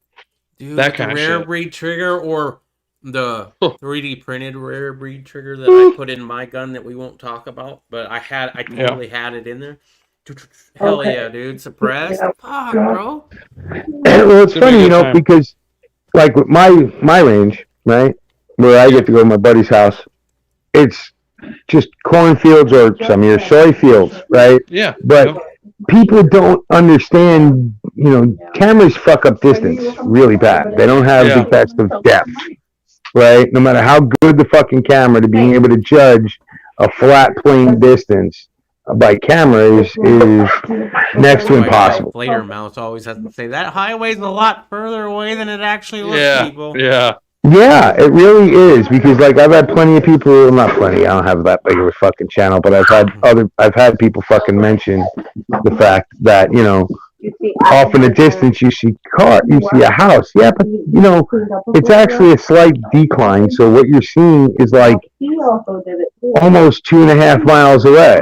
Dude, That with kinda the rare shit. breed trigger or the 3D printed rare breed trigger that I put in my gun that we won't talk about, but I totally had it in there. Hell yeah, dude. Suppressed. Fuck, bro. Well, it's Should be a funny, good you know, time. because like with my range, right, where I get to go to my buddy's house, it's just cornfields or some of your soy fields, right? Yeah. But Yep. people don't understand, you know, cameras fuck up distance really bad. They don't have Yeah. the best of depth, right? No matter how good the fucking camera, to being able to judge a flat plane distance by camera is next to My impossible. inflator mouse always has to say that highway's a lot further away than it actually looks, Yeah. people. Yeah. Yeah, it really is, because like I've had plenty of people, not plenty, I don't have that big of a fucking channel, but I've had people fucking mention the fact that, you know, off in the distance you see a house. Yeah, but you know, it's actually a slight decline, so what you're seeing is like almost 2.5 miles away,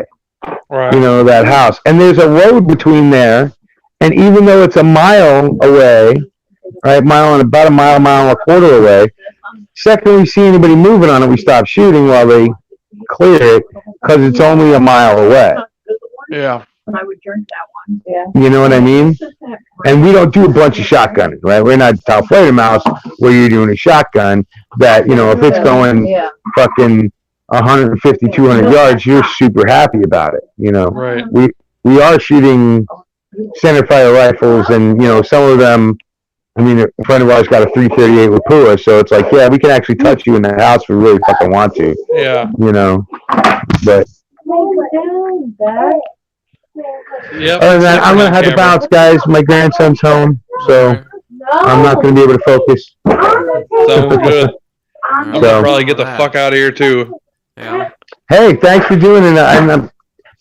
Right. you know, that house. And there's a road between there, and even though it's a mile away, right, about a mile and a quarter away, second we see anybody moving on it, we stop shooting while they clear it, because it's only a mile away. Yeah. I would drink that one. Yeah. You know what I mean? And we don't do a bunch of shotgunning, right? We're not Top Flighter Mouse where you're doing a shotgun that, you know, if it's going fucking 150, 200 yards, you're super happy about it, you know? Right. We are shooting centerfire rifles, and, you know, some of them, I mean, a friend of ours got a 338 Lapua, so it's like, yeah, we can actually touch you in the house if we really fucking want to, Yeah. you know? But Yep. other than that, I'm gonna have to bounce, guys. My grandson's home, so I'm not gonna be able to focus. Sounds good. I'm So- gonna probably get the fuck out of here too. Yeah. Hey, thanks for doing it.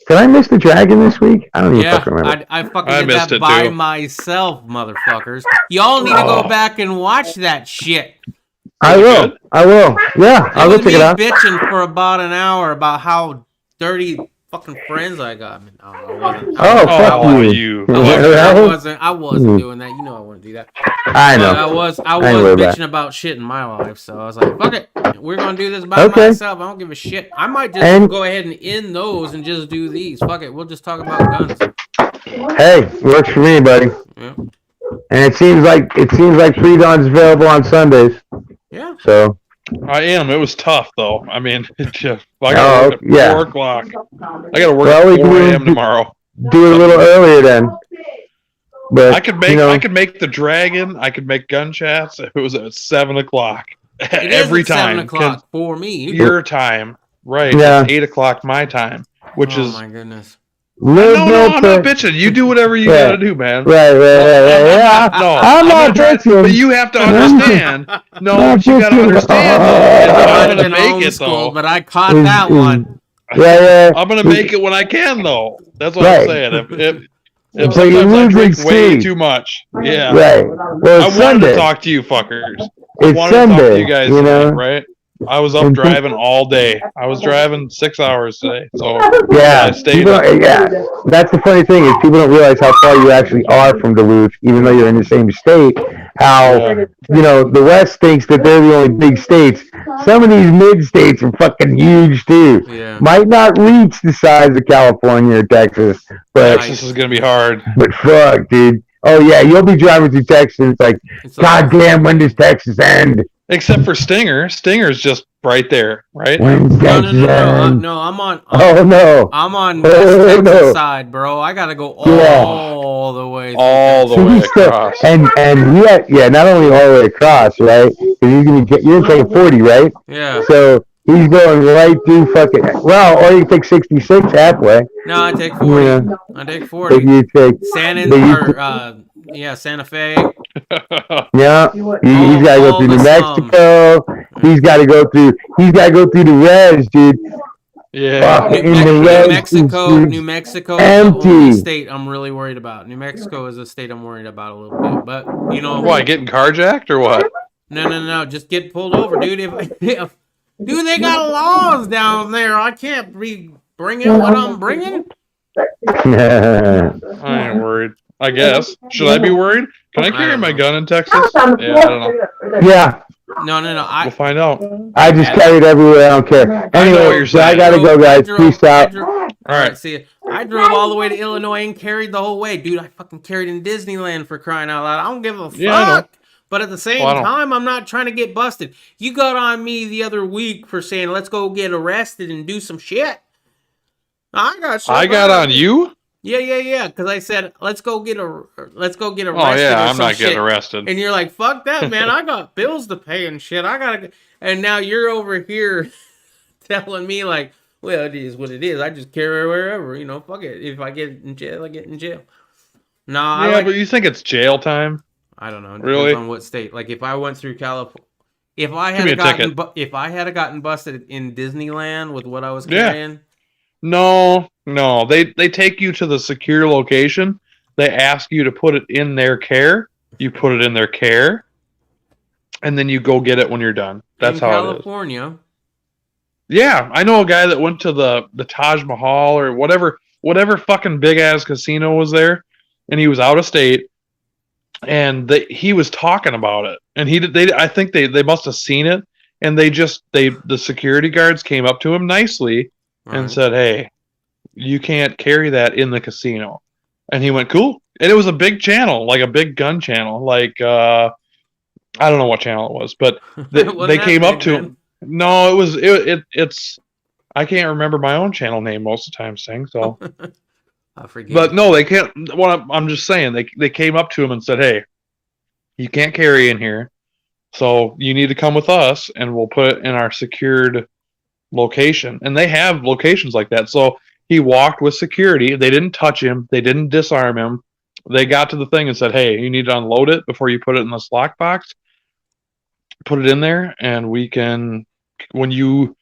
Did I miss the dragon this week? I don't even Yeah, fucking remember. I fucking I did missed that it, by too. myself, motherfuckers. Y'all need to go back and watch that shit. I will. Yeah, I'll go It was check me it out. bitching for about an hour about how dirty fucking friends I got. I mean, no, I wasn't. Oh, fuck Oh, you. you. I wasn't doing that. You know I wouldn't do that. I know. But I was ain't worried about bitching about shit in my life, so I was like, fuck it. We're gonna do this by Okay. myself. I don't give a shit. I might just And- go ahead and end those and just do these. Fuck it. We'll just talk about guns. Hey, works for me, buddy. Yeah. And it seems like Pre-Dawn's available on Sundays. Yeah. So I am. It was tough though. I mean, I gotta Oh, work at yeah. 4 o'clock. I gotta work Well, we at 4 can a.m. tomorrow. do it a little earlier then. But I could make you know, I could make the dragon. I could make gun chats if it was at 7 o'clock It is every at time. 7 o'clock for me. Your time, right? Yeah. It's 8 o'clock my time, which Oh is my goodness. live no, I'm not per- bitching. You do whatever you Yeah. gotta do, man. Right. Yeah. No, I'm not trying, bitching. but you have to understand. No, Not you gotta bitching. understand. I Though. might I'm have gonna been make it though. homeschooled, but I caught Is- that is- one. Yeah. I'm gonna make it when I can, though. That's what Right. I'm saying. If So you're sometimes I losing drink way sleep. too much, yeah. Right. Well, I it's wanted Sunday. to talk to you fuckers. I It's wanted to talk to Sunday. you guys You know. tonight, right? I was up And- driving all day. I was driving 6 hours today, so Yeah, I stayed people up. don't- yeah. That's the funny thing is people don't realize how far you actually are from Duluth, even though you're in the same state. How Yeah. you know the West thinks that they're the only big states. Some of these mid states are fucking huge too. Yeah. Might not reach the size of California or Texas, but Texas is gonna be hard. fuck, dude. Oh yeah, you'll be driving through Texas. And it's like, It's like- God damn, when does Texas end? Except for Stinger. Stinger's just right there, right? When's No, Texas end? no, I'm on. Oh no. I'm on Oh, West Texas no. side, bro. I gotta go Yeah. all the way. through All the Texas. way He's still- across. and yeah, not only all the way across, right? 'Cause you're taking 40, right? Yeah. So he's going right through fucking. Well, or you take 66 halfway. No, I take 40. Yeah. I take If 40. you take, San but you- Santa Fe. Yeah, he's got to go all through New the Mexico. He's got to go through. He's got to go through the res, dude. Yeah. In the res, New Mexico is the only empty. state I'm really worried about. New Mexico is a state I'm worried about a little bit. But, you know. Why, getting carjacked or what? No. Just get pulled over, dude. Dude, they got laws down there. I can't be bringing what I'm bringing. I ain't worried. I guess. Should I be worried? Can I carry my gun in Texas? Yeah, I don't know. Yeah. No. We'll find out. I just carry it everywhere. I don't care. I know what Anyway, you're so I saying. gotta go, guys. Peace out. All right, see ya. I drove all the way to Illinois and carried the whole way, dude. I fucking carried in Disneyland for crying out loud. I don't give a fuck. Yeah, I know. But at the same time, I'm not trying to get busted. You got on me the other week for saying let's go get arrested and do some shit. I got on you? Yeah. Because I said let's go get arrested. Oh yeah, or I'm some not getting shit. arrested. And you're like, fuck that, man. I got bills to pay and shit. And now you're over here telling me like, well, it is what it is. I just carry wherever, you know. Fuck it. If I get in jail, I get in jail. No, Yeah, but you think it's jail time? I don't know. It Really? depends on what state. Like if I went through California, if I Give me had a if I had gotten busted in Disneyland with what I was carrying, No. They take you to the secure location. They ask you to put it in their care. You put it in their care, and then you go get it when you're done. That's in how it is. California. Yeah, I know a guy that went to the Taj Mahal or whatever fucking big ass casino was there, and he was out of state, and he was talking about it, and I think they must have seen it, and the security guards came up to him nicely and said, "Hey, you can't carry that in the casino," and he went, "Cool," and it was a big channel, like a big gun channel, like I don't know what channel it was, but they came up to him. No, it's I can't remember my own channel name most of the time, Sing, so I forget. but no, they can't. I'm just saying they came up to him and said, "Hey, you can't carry in here, so you need to come with us, and we'll put it in our secured location." And they have locations like that. So he walked with security. They didn't touch him. They didn't disarm him. They got to the thing and said, "Hey, you need to unload it before you put it in this lockbox. Put it in there, and we can, when you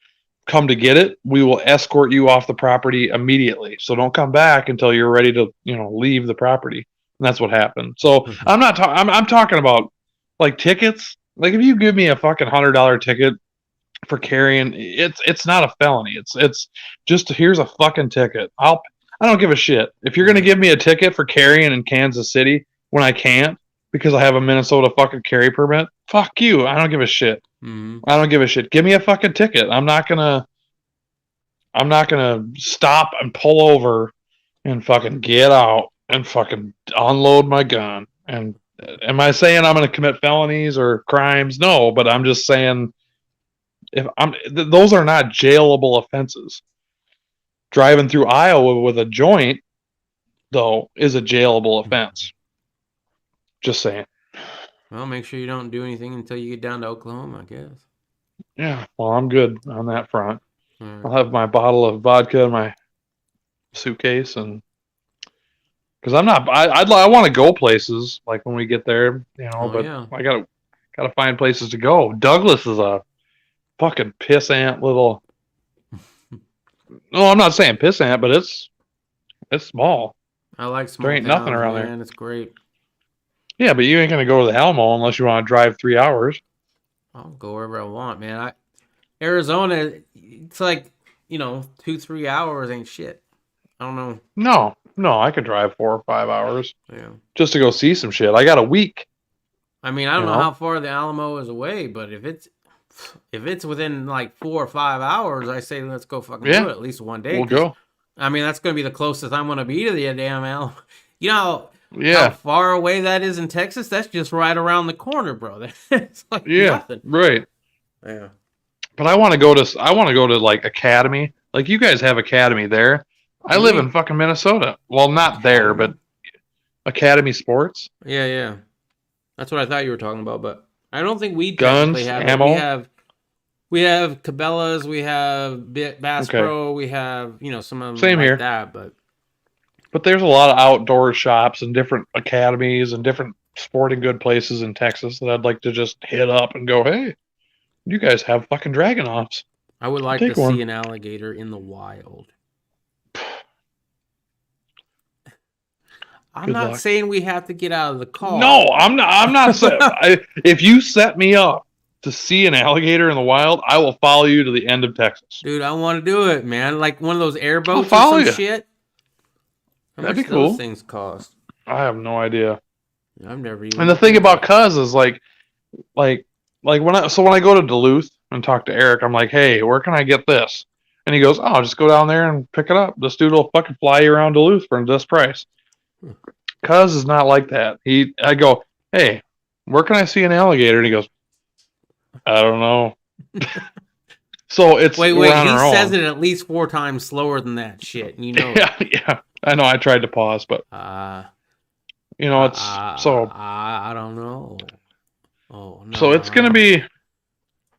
come to get it, we will escort you off the property immediately. So don't come back until you're ready to, leave the property." And that's what happened. So I'm not talking. I'm talking about like tickets. Like if you give me a fucking $100 ticket for carrying, it's not a felony. It's just here's a fucking ticket. I don't give a shit if you're gonna give me a ticket for carrying in Kansas City when I can't because I have a Minnesota fucking carry permit. Fuck you. I don't give a shit. Mm-hmm. I don't give a shit. Give me a fucking ticket. I'm not gonna stop and pull over and fucking get out and fucking unload my gun. And am I saying I'm gonna commit felonies or crimes? No, but I'm just saying those are not jailable offenses. Driving through Iowa with a joint, though, is a jailable offense. Just saying. Well, make sure you don't do anything until you get down to Oklahoma, I guess. Yeah, well, I'm good on that front. Right. I'll have my bottle of vodka in my suitcase, and because I want to go places like when we get there, but yeah. I gotta find places to go. Douglas is a fucking pissant little. No, I'm not saying pissant, but it's small. I like small There ain't nothing towns, around man. there. It's great. Yeah, but you ain't gonna go to the Alamo unless you want to drive 3 hours. I'll go wherever I want, man. Arizona, it's like 2-3 hours ain't shit. I don't know. No, I could drive 4 or 5 hours. Yeah. Just to go see some shit. I got a week. I mean, I don't know how far the Alamo is away, but if it's within like 4 or 5 hours, I say let's go fucking do it at least one day. We'll go. I mean, that's gonna be the closest I'm gonna be to the damn Alamo. How Yeah. far away that is in Texas? That's just right around the corner, bro. It's like nothing. Right. Yeah. But I want to go to like Academy. Like you guys have Academy there. I live in fucking Minnesota. Well, not there, but Academy Sports. Yeah. That's what I thought you were talking about, but I don't think we Guns, technically have ammo. it. We have Cabela's, we have Bass Okay. Pro, we have some of them Same like here. that, but But there's a lot of outdoor shops and different academies and different sporting good places in Texas that I'd like to just hit up and go, hey, you guys have fucking Dragunovs. I would like Take to one. see an alligator in the wild. I'm Good not luck. saying we have to get out of the car. No, I'm not. I'm not saying. If you set me up to see an alligator in the wild, I will follow you to the end of Texas. Dude, I want to do it, man. Like one of those airboats or follow some you. shit. How That'd much be do those cool. things cost? I have no idea. I've never even. And the thing about Cuz is like when I go to Duluth and talk to Eric, I'm like, hey, where can I get this? And he goes, oh, just go down there and pick it up. This dude will fucking fly you around Duluth for this price. Cuz is not like that. I go, hey, where can I see an alligator? And he goes, I don't know. So it's wait. we're on He our says own. it at least 4 times slower than that shit. And you know. Yeah. I know. I tried to pause, but it's so. I don't know. Oh no. So it's gonna be.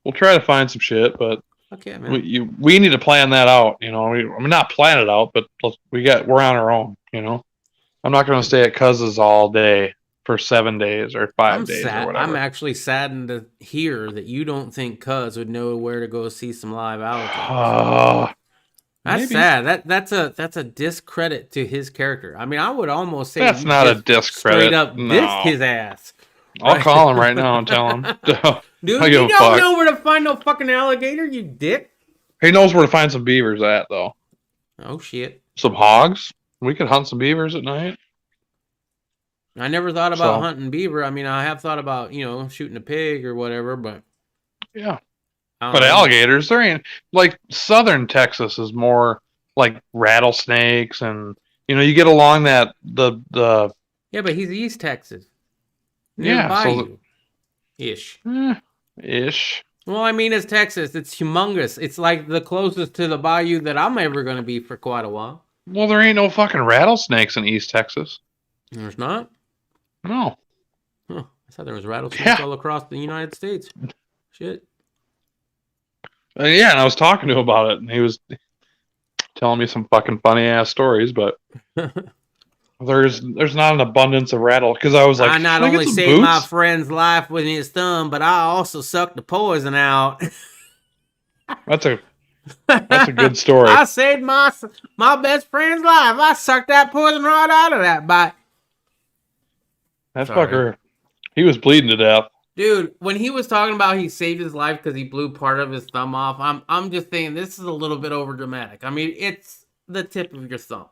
We'll try to find some shit, but Okay, man. we need to plan that out. Not plan it out, but we're on our own. I'm not gonna stay at Cuz's all day for 7 days or 5 days or whatever. I'm actually saddened to hear that you don't think Cuz would know where to go see some live alligators. That's maybe. sad. That's a discredit to his character. I mean, I would almost say That's you not a just discredit. Straight up No. dissed his ass. I'll call him right now and tell him. Dude, I you give a don't fuck. know where to find no fucking alligator, you dick. He knows where to find some beavers at, though. Oh shit. Some hogs. We could hunt some beavers at night. I never thought about So- hunting beaver. I mean, I have thought about, shooting a pig or whatever, but Yeah. I don't But know. alligators, there ain't like southern Texas is more like rattlesnakes, and you get along that the Yeah, but he's East Texas. Yeah, Nearby so you. Ish. ish. Well, I mean, it's Texas. It's humongous. It's like the closest to the bayou that I'm ever going to be for quite a while. Well, there ain't no fucking rattlesnakes in East Texas. There's not? No. Huh. I thought there was rattlesnakes Yeah. all across the United States. Shit. Yeah, and I was talking to him about it, and he was telling me some fucking funny ass stories, but there's not an abundance of rattle because I was like, I not "Can I get only some saved my boots?" friend's life with his thumb, but I also sucked the poison out. That's a good story. I saved my best friend's life. I sucked that poison right out of that bite. That Sorry. fucker, he was bleeding to death. Dude, when he was talking about he saved his life because he blew part of his thumb off, I'm just thinking this is a little bit over dramatic. I mean, it's the tip of your thumb.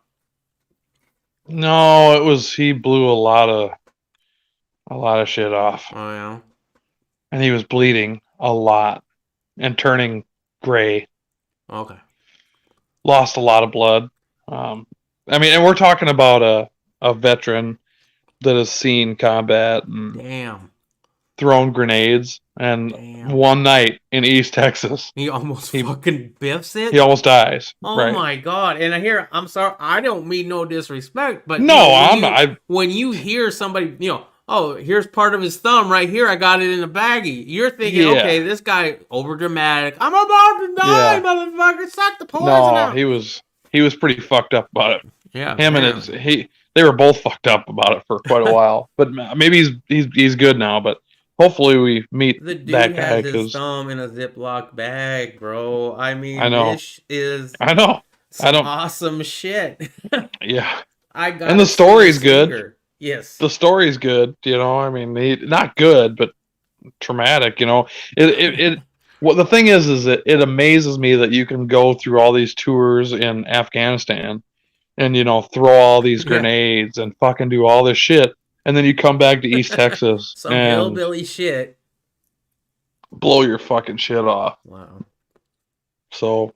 No, he blew a lot of shit off, Oh yeah. and he was bleeding a lot and turning gray. Okay. Lost a lot of blood. And we're talking about a veteran that has seen combat and Damn. thrown grenades, and Damn. one night in East Texas, He almost fucking biffs it. he almost dies. Oh right? my god! And I'm sorry, I don't mean no disrespect, but No, when you hear somebody, oh, here's part of his thumb right here. I got it in a baggie. You're thinking, Yeah. okay, this guy over dramatic. I'm about to die, Yeah. motherfucker. Suck the poison No, out. he was pretty fucked up about it. Yeah, Him man. and they were both fucked up about it for quite a while. But maybe he's good now. But hopefully we meet The dude that guy has his because thumb in a Ziploc bag, bro. I mean, I know. this is I know. some don't- awesome shit. yeah, I got. And the story's good. Yes. the story's good. Not good, but traumatic. What the thing is that it amazes me that you can go through all these tours in Afghanistan and throw all these Yeah. grenades and fucking do all this shit, and then you come back to East Texas Some and hillbilly shit. blow your fucking shit off. Wow. So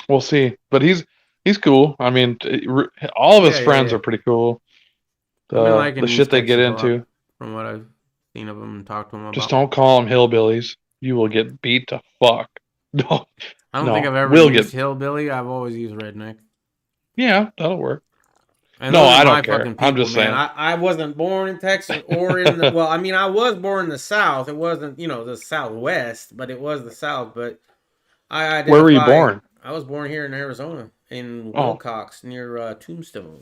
we'll see. But he's cool. I mean, all of his Yeah, friends yeah. are pretty cool. I've been liking The East shit they get Texas a lot, into. from what I've seen of them and talked to them about. Just don't call them hillbillies. You will get beat to fuck. No. I don't no, think I've ever we'll used get- hillbilly. I've always used redneck. Yeah, that'll work. And No, those are I don't my care. fucking I'm people, just man. saying. I wasn't born in Texas or in the, well, I mean, I was born in the South. It wasn't, the Southwest, but it was the South. But I Where were you identify- born? I was born here in Arizona, in Oh. Wilcox, near Tombstone.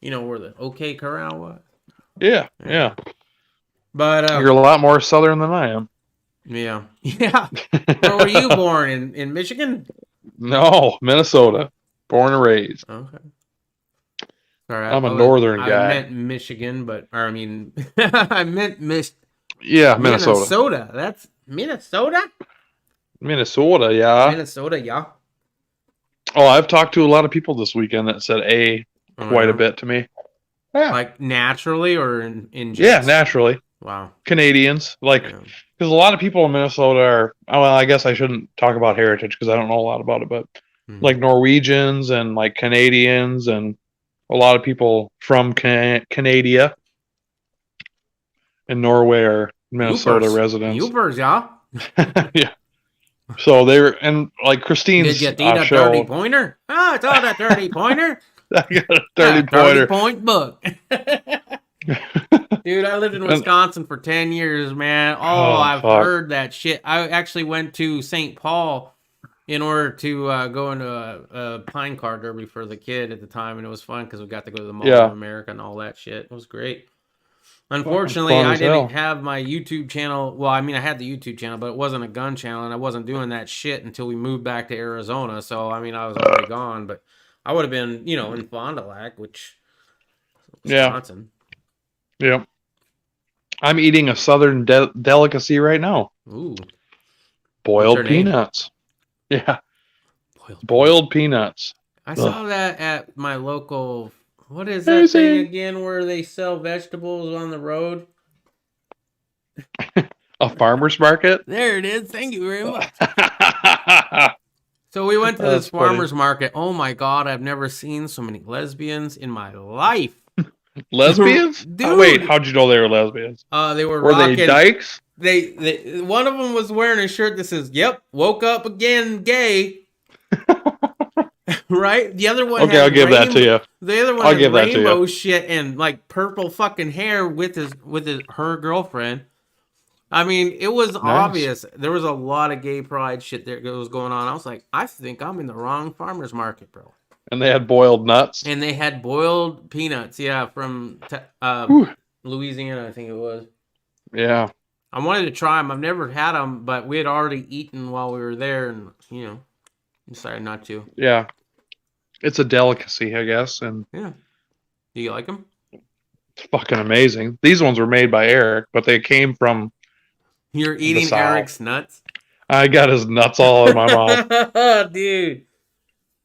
You know where the OK Corral was? Yeah, yeah. But You're a lot more southern than I am. yeah. Where were you born? In Michigan? No, Minnesota. Born and raised. Okay. Sorry, I'm a northern guy. I meant Michigan, but I mean, I meant Yeah, Minnesota. Minnesota. That's Minnesota. Minnesota, yeah. Minnesota, yeah. Oh, I've talked to a lot of people this weekend that said quite a bit to me. Yeah. Like naturally or in Yeah, naturally. Wow. Canadians, because a lot of people in Minnesota are. Well, I guess I shouldn't talk about heritage because I don't know a lot about it, but like Norwegians and like Canadians and a lot of people from Canada and Norway are Minnesota residents. Ubers, yeah. Yeah. So they're and like Christine's Did you eat a show. dirty pointer? Oh, it's all that dirty pointer. I got a 30-pointer. 30-point book. Dude, I lived in Wisconsin for 10 years, man. I've heard that shit. I actually went to St. Paul in order to go into a pine car derby for the kid at the time, and it was fun because we got to go to the Mall of America and all that shit. It was great. Unfortunately, I didn't have my YouTube channel. Well, I mean, I had the YouTube channel, but it wasn't a gun channel, and I wasn't doing that shit until we moved back to Arizona. So, I mean, I was already gone, but I would have been, in Fond du Lac, which Wisconsin. Yeah. I'm eating a southern delicacy right now. Ooh. Boiled peanuts. Yeah. Boiled peanuts. I saw that at my local... What is that thing again where they sell vegetables on the road? A farmer's market? There it is. Thank you very much. So we went to this farmer's market. Oh my God, I've never seen so many lesbians in my life. Lesbians? Dude. Wait, how'd you know they were lesbians? They were they dykes? They one of them was wearing a shirt that says, "Yep, woke up again, gay." Right? The other one. Okay, I'll give that to you. The other one had rainbow shit and like purple fucking hair with her girlfriend. I mean, it was obvious. There was a lot of gay pride shit that was going on. I was like, I think I'm in the wrong farmer's market, bro. And they had boiled nuts. And they had boiled peanuts, from Louisiana, I think it was. Yeah. I wanted to try them. I've never had them, but we had already eaten while we were there, and decided not to. Yeah, it's a delicacy, I guess. And yeah, do you like them? It's fucking amazing. These ones were made by Eric, but they came from. You're eating Eric's nuts. I got his nuts all in my mouth, dude.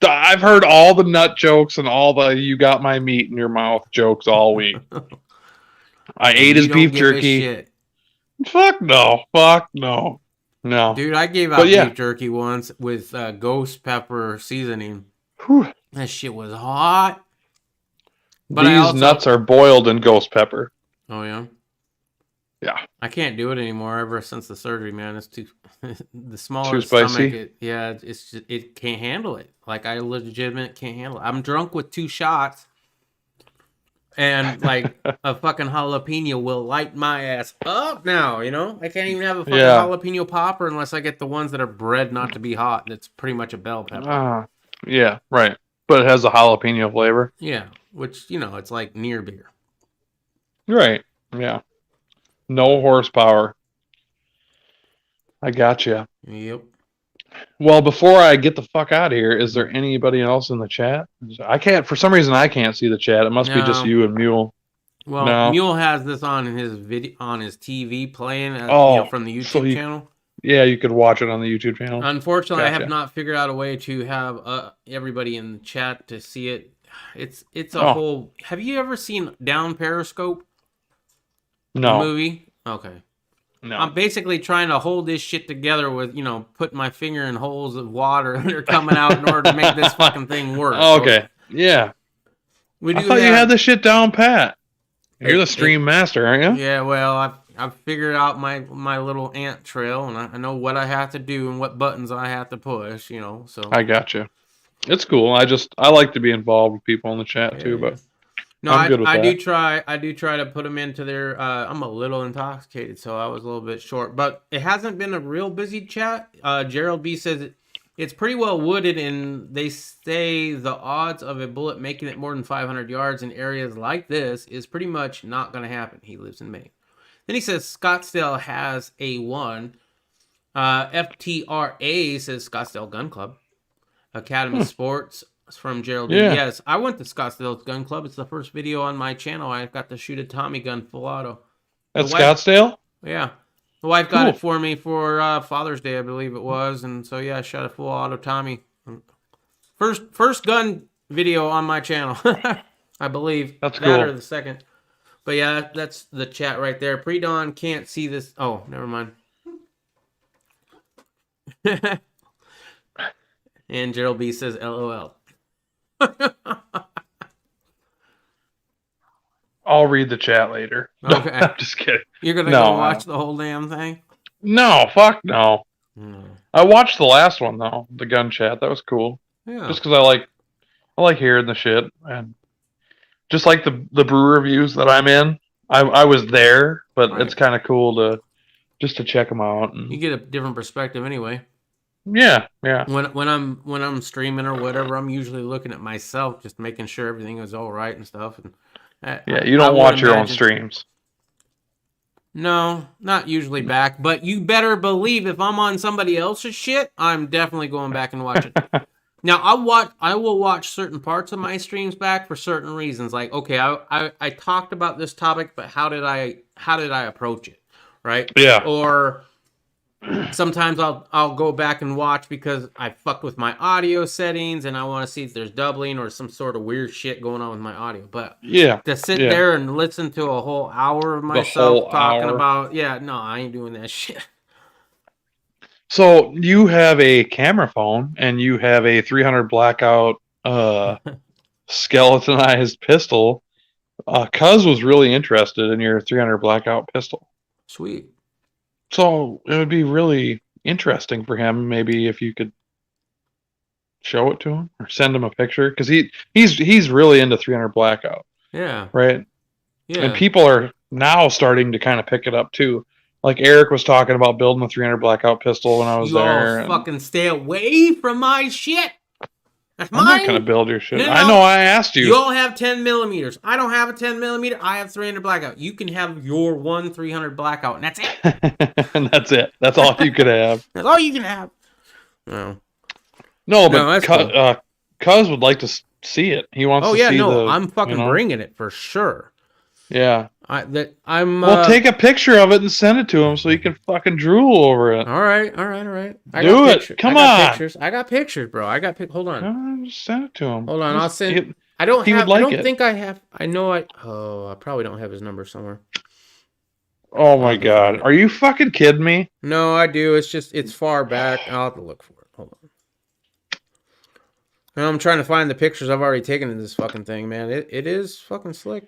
I've heard all the nut jokes and all the "you got my meat in your mouth" jokes all week. I ate his beef jerky. Fuck no. No. Dude, I gave out beef jerky once with ghost pepper seasoning. Whew. That shit was hot. But these nuts are boiled in ghost pepper. Oh, yeah? Yeah. I can't do it anymore ever since the surgery, man. It's too... the smaller too spicy? Stomach, it can't handle it. Like, I legitimately can't handle it. I'm drunk with 2 shots. And like a fucking jalapeno will light my ass up now, I can't even have a fucking jalapeno popper unless I get the ones that are bred not to be hot. That's pretty much a bell pepper. Yeah, right. But it has a jalapeno flavor. Yeah, which, it's like near beer. Right, yeah. No horsepower. I gotcha. Yep. Well, before I get the fuck out of here, is there anybody else in the chat? For some reason I can't see the chat. It must be just you and Mule. Well, Mule has this on his TV playing from the YouTube channel. Yeah, you could watch it on the YouTube channel. Unfortunately, I have not figured out a way to have everybody in the chat to see it. It's a whole... Have you ever seen Down Periscope? No. The movie? Okay. No. I'm basically trying to hold this shit together with, putting my finger in holes of water that are coming out in order to make this fucking thing work. Okay. Yeah. I thought you had this shit down pat. You're the stream master, aren't you? Yeah, well, I've figured out my little ant trail, and I know what I have to do and what buttons I have to push, so. I got you. It's cool. I like to be involved with people in the chat too, but. No, I do try to put them into their. I'm a little intoxicated, so I was a little bit short, but it hasn't been a real busy chat. Gerald B says it's pretty well wooded, and they say the odds of a bullet making it more than 500 yards in areas like this is pretty much not going to happen. He lives in Maine. Then he says Scottsdale has a 1. FTRA says Scottsdale Gun Club. Academy Sports from Geraldine. Yeah. Yes, I went to Scottsdale Gun Club. It's the first video on my channel. I got to shoot a Tommy gun full auto. At The wife- Scottsdale? Yeah. The wife got Cool. it for me for Father's Day, I believe it was. And so, yeah, I shot a full auto Tommy. First gun video on my channel, I believe. That's that cool. Or the second. But yeah, that's the chat right there. Pre-dawn can't see this. Oh, never mind. And Gerald B says LOL. I'll read the chat later. Okay. I'm just kidding. You're gonna No, go watch the whole damn thing? No, fuck no. No. I watched the last one though, the gun chat. That was cool. Yeah. Just because I like hearing the shit, and just like the brew reviews that I'm in. I was there, but Right. it's kind of cool to check them out. You And get a different perspective anyway. yeah. When I'm streaming or whatever, I'm usually looking at myself, just making sure everything is all right and stuff. And Yeah, you don't I would watch your own imagine- streams. No, not usually back, but you better believe if I'm on somebody else's shit, I'm definitely going back and watching. Now I will watch certain parts of my streams back for certain reasons. Like, okay, I talked about this topic, but how did I approach it, right? Yeah. Or sometimes I'll go back and watch because I fucked with my audio settings and I want to see if there's doubling or some sort of weird shit going on with my audio. But Yeah. to sit yeah. there and listen to a whole hour of myself whole talking hour. about, yeah, no, I ain't doing that shit. So you have a camera phone and you have a 300 blackout skeletonized pistol. Cuz was really interested in your 300 blackout pistol. Sweet. So it would be really interesting for him, maybe if you could show it to him or send him a picture, because he's really into 300 blackout, Yeah. right? Yeah. And people are now starting to kind of pick it up too. Like Eric was talking about building a 300 blackout pistol when I was you there. all and fucking stay away from my shit. That's I'm mine. not gonna build your shit. No, I know. I asked you. You all have 10 millimeters. I don't have a 10 millimeter. I have 300 blackout. You can have your 300 blackout, and that's it. And that's it. That's all you could have. That's all you can have. No. No, No, but that's cool. Cuz would like to see it. He wants Oh to yeah, see no, the. I'm fucking you know? bringing it for sure. Yeah. I'm. Well, take a picture of it and send it to him so he can fucking drool over it. All right. I Do got it. pictures. Come I got on. Pictures. I got pictures, bro. Hold on. Just send it to him. Hold on. I'll Just- send. I don't he would have. like I don't it. think I have. I know. I probably don't have his number somewhere. Oh my god. Are you fucking kidding me? No, I do. It's far back. I'll have to look for it. Hold on. And I'm trying to find the pictures I've already taken of this fucking thing, man. It is fucking slick.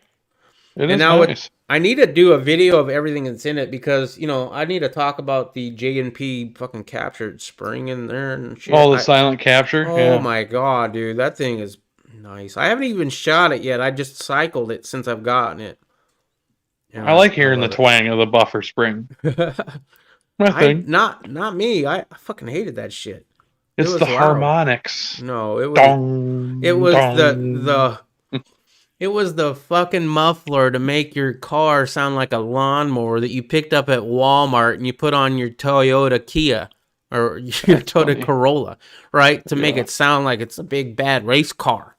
It is And now nice. I need to do a video of everything that's in it because, I need to talk about the J&P fucking captured spring in there and shit. Oh, the silent capture? Oh Yeah. my god, dude. That thing is nice. I haven't even shot it yet. I just cycled it since I've gotten it. Yeah, I like hearing the love it. twang of the buffer spring. My thing. Not me. I fucking hated that shit. It's was the loud. harmonics. No, it was Dong, it was dong. it was the fucking muffler to make your car sound like a lawnmower that you picked up at Walmart and you put on your Toyota Kia or your Toyota funny. Corolla, right? To make Yeah. it sound like it's a big bad race car.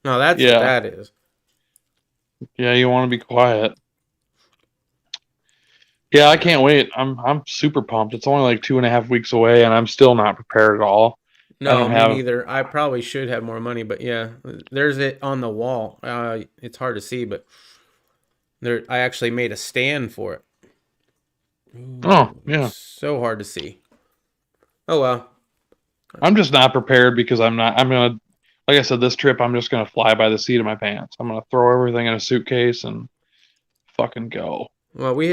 No, that's Yeah. what that is. Yeah, you want to be quiet. Yeah, I can't wait. I'm super pumped. It's only like 2.5 weeks away, and I'm still not prepared at all. No, don't me have- neither. I probably should have more money, but yeah, there's it on the wall. It's hard to see, but I actually made a stand for it. Oh, yeah. So hard to see. Oh well. I'm just not prepared because I'm gonna, like I said, this trip I'm just gonna fly by the seat of my pants. I'm gonna throw everything in a suitcase and fucking go. Well, we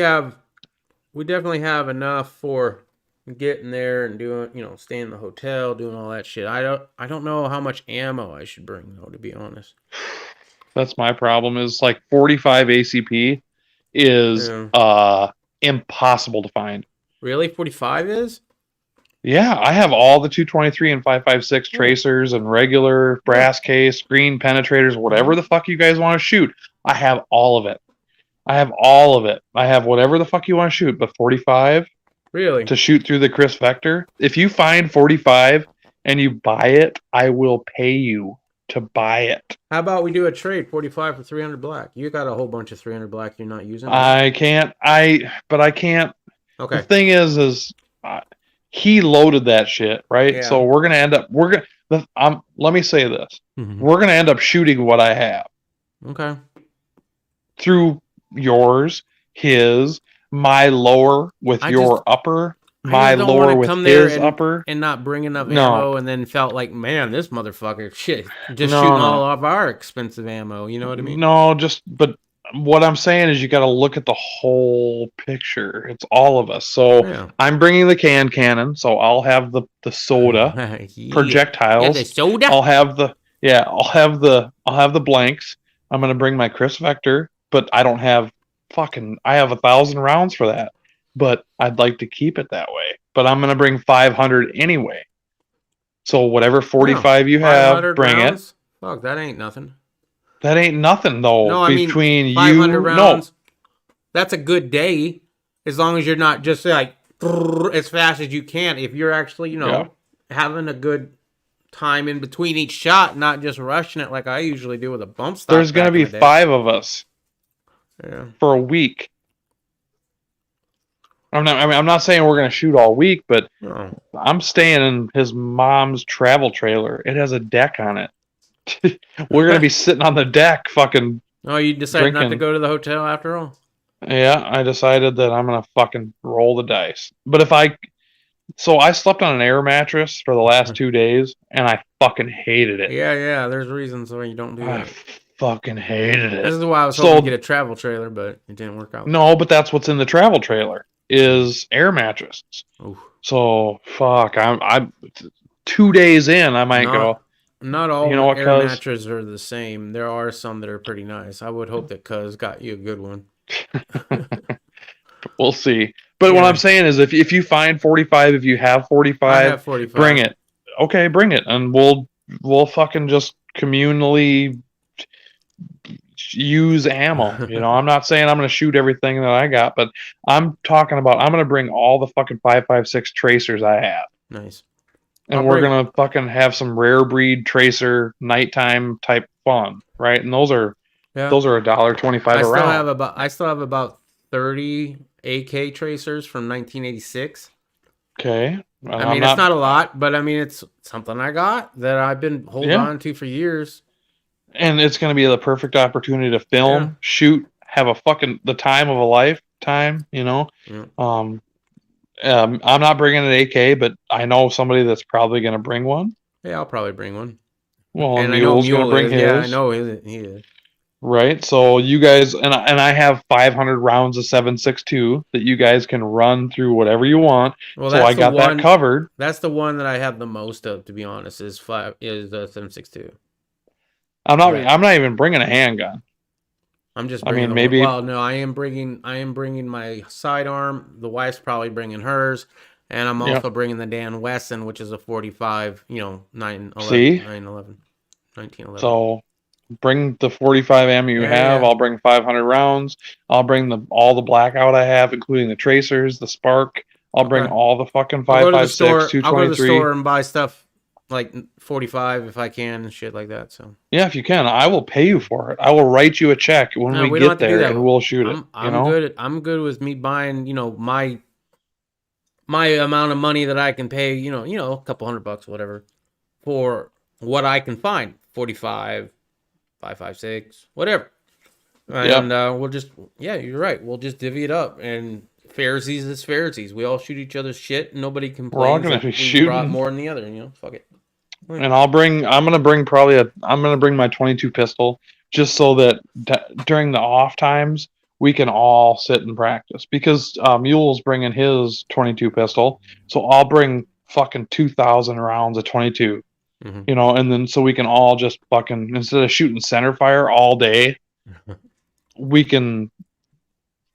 definitely have enough for getting there and doing, staying in the hotel, doing all that shit. I don't know how much ammo I should bring though, to be honest. That's my problem. Is like 45 ACP is impossible to find. Really? 45 is? Yeah, I have all the 223 and 5.56 tracers and regular brass case, green penetrators, whatever the fuck you guys want to shoot. I have all of it. I have all of it. I have whatever the fuck you want to shoot, but 45 Really? to shoot through the Chris Vector. If you find 45 and you buy it, I will pay you to buy it. How about we do a trade, 45 for 300 black? You got a whole bunch of 300 black you're not using. I can't. I can't. Okay. The thing is he loaded that shit, right? Yeah. So we're gonna end up. Let me say this: Mhm. we're gonna end up shooting what I have Okay. through yours, his, my lower with I your just- upper, I my just don't lower wanna with come there his and- upper. and not bring enough No. ammo, and then felt like, man, this motherfucker, shit, just No, shooting no. all of our expensive ammo. You know what I mean? No, but what I'm saying is you got to look at the whole picture. It's all of us. So Yeah. I'm bringing the cannon, so I'll have the soda Yeah. projectiles. Yeah, the soda. I'll have the blanks. I'm gonna bring my Chris Vector, but I don't have I have 1,000 rounds for that. But I'd like to keep it that way. But I'm gonna bring 500 anyway. So whatever 45 you have, 500 bring it. rounds? Fuck, that ain't nothing. That ain't nothing though. No, I mean, between you, 500 rounds. no, That's a good day, as long as you're not just like as fast as you can. If you're actually, having a good time in between each shot, not just rushing it like I usually do with a bump stock. there's gonna back in be the day. 5 of us Yeah. for a week. I'm not saying we're gonna shoot all week, but No. I'm staying in his mom's travel trailer. It has a deck on it. We're gonna be sitting on the deck, fucking. Oh, you decided not to drinking. go to the hotel after all? Yeah, I decided that I'm gonna fucking roll the dice. But so I slept on an air mattress for the last 2 days, and I fucking hated it. Yeah. There's reasons why you don't do I that. fucking hated it. This is why I was So- hoping to get a travel trailer, but it didn't work out. No, but that's what's in the travel trailer is air mattresses. Oof. So fuck, I'm 2 days in, I might go. Not all You know what, air cuz? mattresses are the same. There are some that are pretty nice. I would hope that Cuz got you a good one. We'll see. But what Yeah. I'm saying is, if you find 45, if you have I 45, have 45. bring it. Okay, bring it, and we'll fucking just communally use ammo. I'm not saying I'm gonna shoot everything that I got, but I'm talking about I'm gonna bring all the fucking 5.56 tracers I have. Nice. And I'll we're bring- gonna fucking have some rare breed tracer nighttime type fun, right? And those are Yeah. $1.25 a round. I still have about 30 AK tracers from 1986. Okay. I mean, it's not a lot, but I mean, it's something I got that I've been holding Yeah. on to for years. And it's gonna be the perfect opportunity to film, Yeah. shoot, have the time of a lifetime. Yeah. I'm not bringing an AK, but I know somebody that's probably gonna bring one. Yeah, I'll probably bring one. Well, And I know Mule's gonna Mule bring is. his. Yeah, I know he is. Right. So you guys and I have 500 rounds of 7.62 that you guys can run through whatever you want. Well, so that's I the got one- that covered. That's the one that I have the most of, to be honest. Is 7.62. I'm not. Right. I'm not even bringing a handgun. I'm just. I mean, Bringing the- maybe- Well, no, I am bringing my sidearm. The wife's probably bringing hers, and I'm Yeah. also bringing the Dan Wesson, which is a 45. 911. See? 911. 1911. So bring the 45 ammo you Yeah, have. yeah. I'll bring 500 rounds. I'll bring all the blackout I have, including the tracers, the spark. I'll bring Okay. all the fucking I'll go to the 5.56, store. I'll go to the 223. store and buy stuff like 45 if I can and shit like that. So Yeah, if you can, I will pay you for it. I will write you a check when No, we we don't get have to do there, that. and we'll shoot it. I'm good. I'm good with me buying. My amount of money that I can pay. A couple $100, whatever, for what I can find. 45, 5.56, whatever. And we'll just. Yeah, you're right. We'll just divvy it up and. Fairsies is fairsies. We all shoot each other's shit. And nobody complains. We're all gonna if be we shooting. brought more than the other. Fuck it. And I'm gonna bring my 22 pistol just so that during the off times we can all sit and practice because Mule's bringing his 22 pistol, so I'll bring fucking 2,000 rounds of 22, Mhm. and then so we can all just fucking instead of shooting center fire all day, we can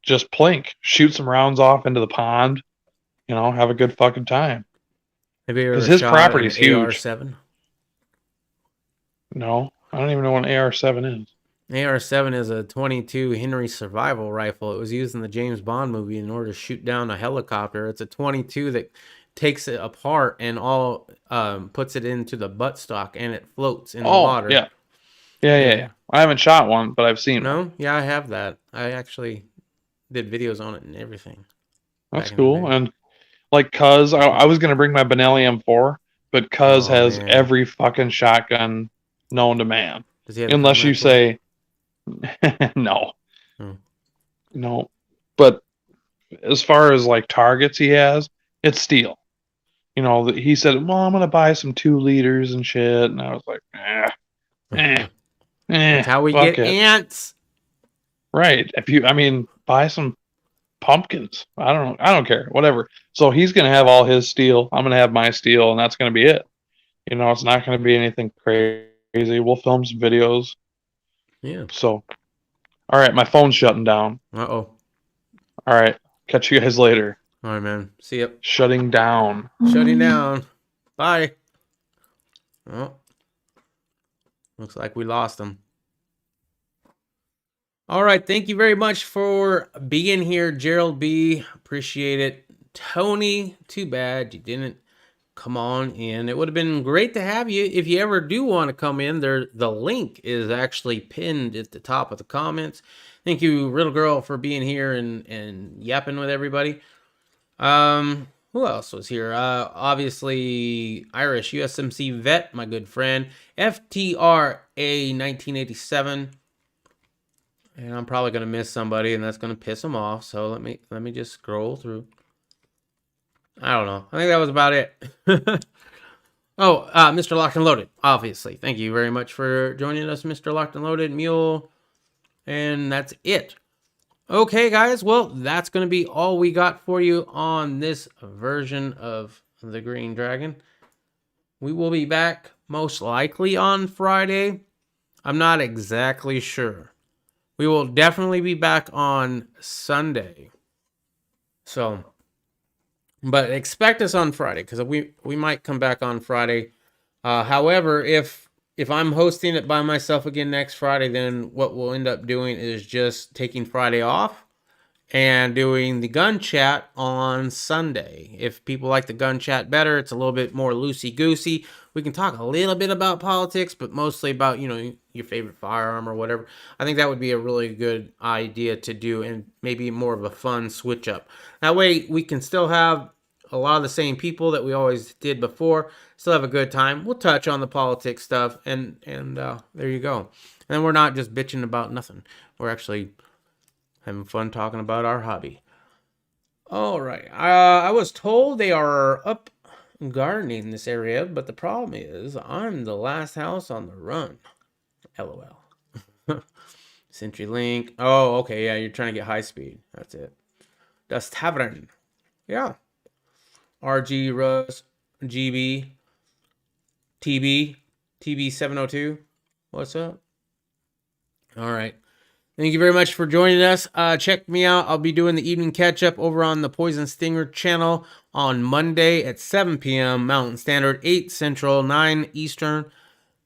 just plink, shoot some rounds off into the pond, have a good fucking time. Have you ever 'Cause his shot property's an huge. AR-7? No, I don't even know what an AR-7 is. AR-7 is a 22 Henry survival rifle. It was used in the James Bond movie in order to shoot down a helicopter. It's a 22 that takes it apart and puts it into the buttstock, and it floats in the water. Yeah. I haven't shot one, but I've seen one. No? Yeah, I have that. I actually did videos on it and everything. That's cool. And like Cuz, I was going to bring my Benelli M4, but Cuz has every fucking shotgun known to man. Does he have Unless you say no. No. But as far as like targets he has, it's steel. You know, he said, well, I'm going to buy some 2 liters and shit. And I was like, That's how we get ants. Right. Buy some pumpkins. I don't care. Whatever. So he's going to have all his steel. I'm going to have my steel, and that's going to be it. You know, it's not going to be anything crazy. We'll film some videos. Yeah. So, all right, my phone's shutting down. Uh-oh. All right. Catch you guys later. All right, man. See ya. Shutting down. Shutting down. Bye. Oh. Looks like we lost him. All right. Thank you very much for being here, Gerald B. Appreciate it. Tony, too bad you didn't come on in. It would have been great to have you. If you ever do want to come in, the link is actually pinned at the top of the comments. Thank you, Riddle Girl, for being here and yapping with everybody. Who else was here? Obviously Irish USMC vet, my good friend, FTRA 1987. And I'm probably gonna miss somebody, and that's gonna piss them off. So let me just scroll through. I don't know. I think that was about it. Mr. Locked and Loaded, obviously. Thank you very much for joining us, Mr. Locked and Loaded, Mule. And that's it. Okay, guys. Well, that's going to be all we got for you on this version of the Green Dragon. We will be back most likely on Friday. I'm not exactly sure. We will definitely be back on Sunday. So... but expect us on Friday, because we might come back on Friday. However, if I'm hosting it by myself again next Friday, then what we'll end up doing is just taking Friday off and doing the gun chat on Sunday. If people like the gun chat better, it's a little bit more loosey-goosey. We can talk a little bit about politics, but mostly about, your favorite firearm or whatever. I think that would be a really good idea to do, and maybe more of a fun switch up. That way we can still have a lot of the same people that we always did before, still have a good time. We'll touch on the politics stuff, and there you go. And we're not just bitching about nothing. We're actually having fun talking about our hobby. All right. I was told they are up gardening in this area, but the problem is I'm the last house on the run. LOL. CenturyLink. Oh, okay. Yeah, you're trying to get high speed. That's it. Dust Tavern. Yeah. RG Russ GB TB 702. What's up? All right. Thank you very much for joining us. Check me out. I'll be doing the evening catch up over on the Poison Stinger channel on Monday at 7 p.m. Mountain Standard, 8 Central, 9 Eastern.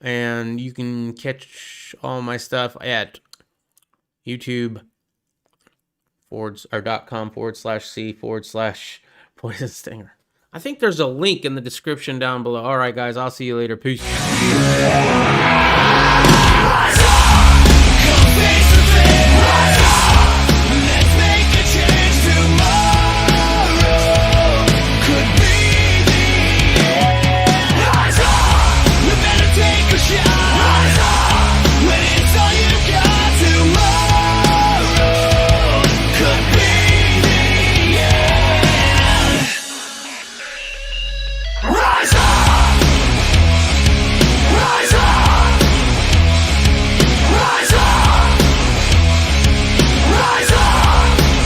And you can catch all my stuff at youtube.com/C/Poison Stinger. I think there's a link in the description down below. All right, guys. I'll see you later. Peace.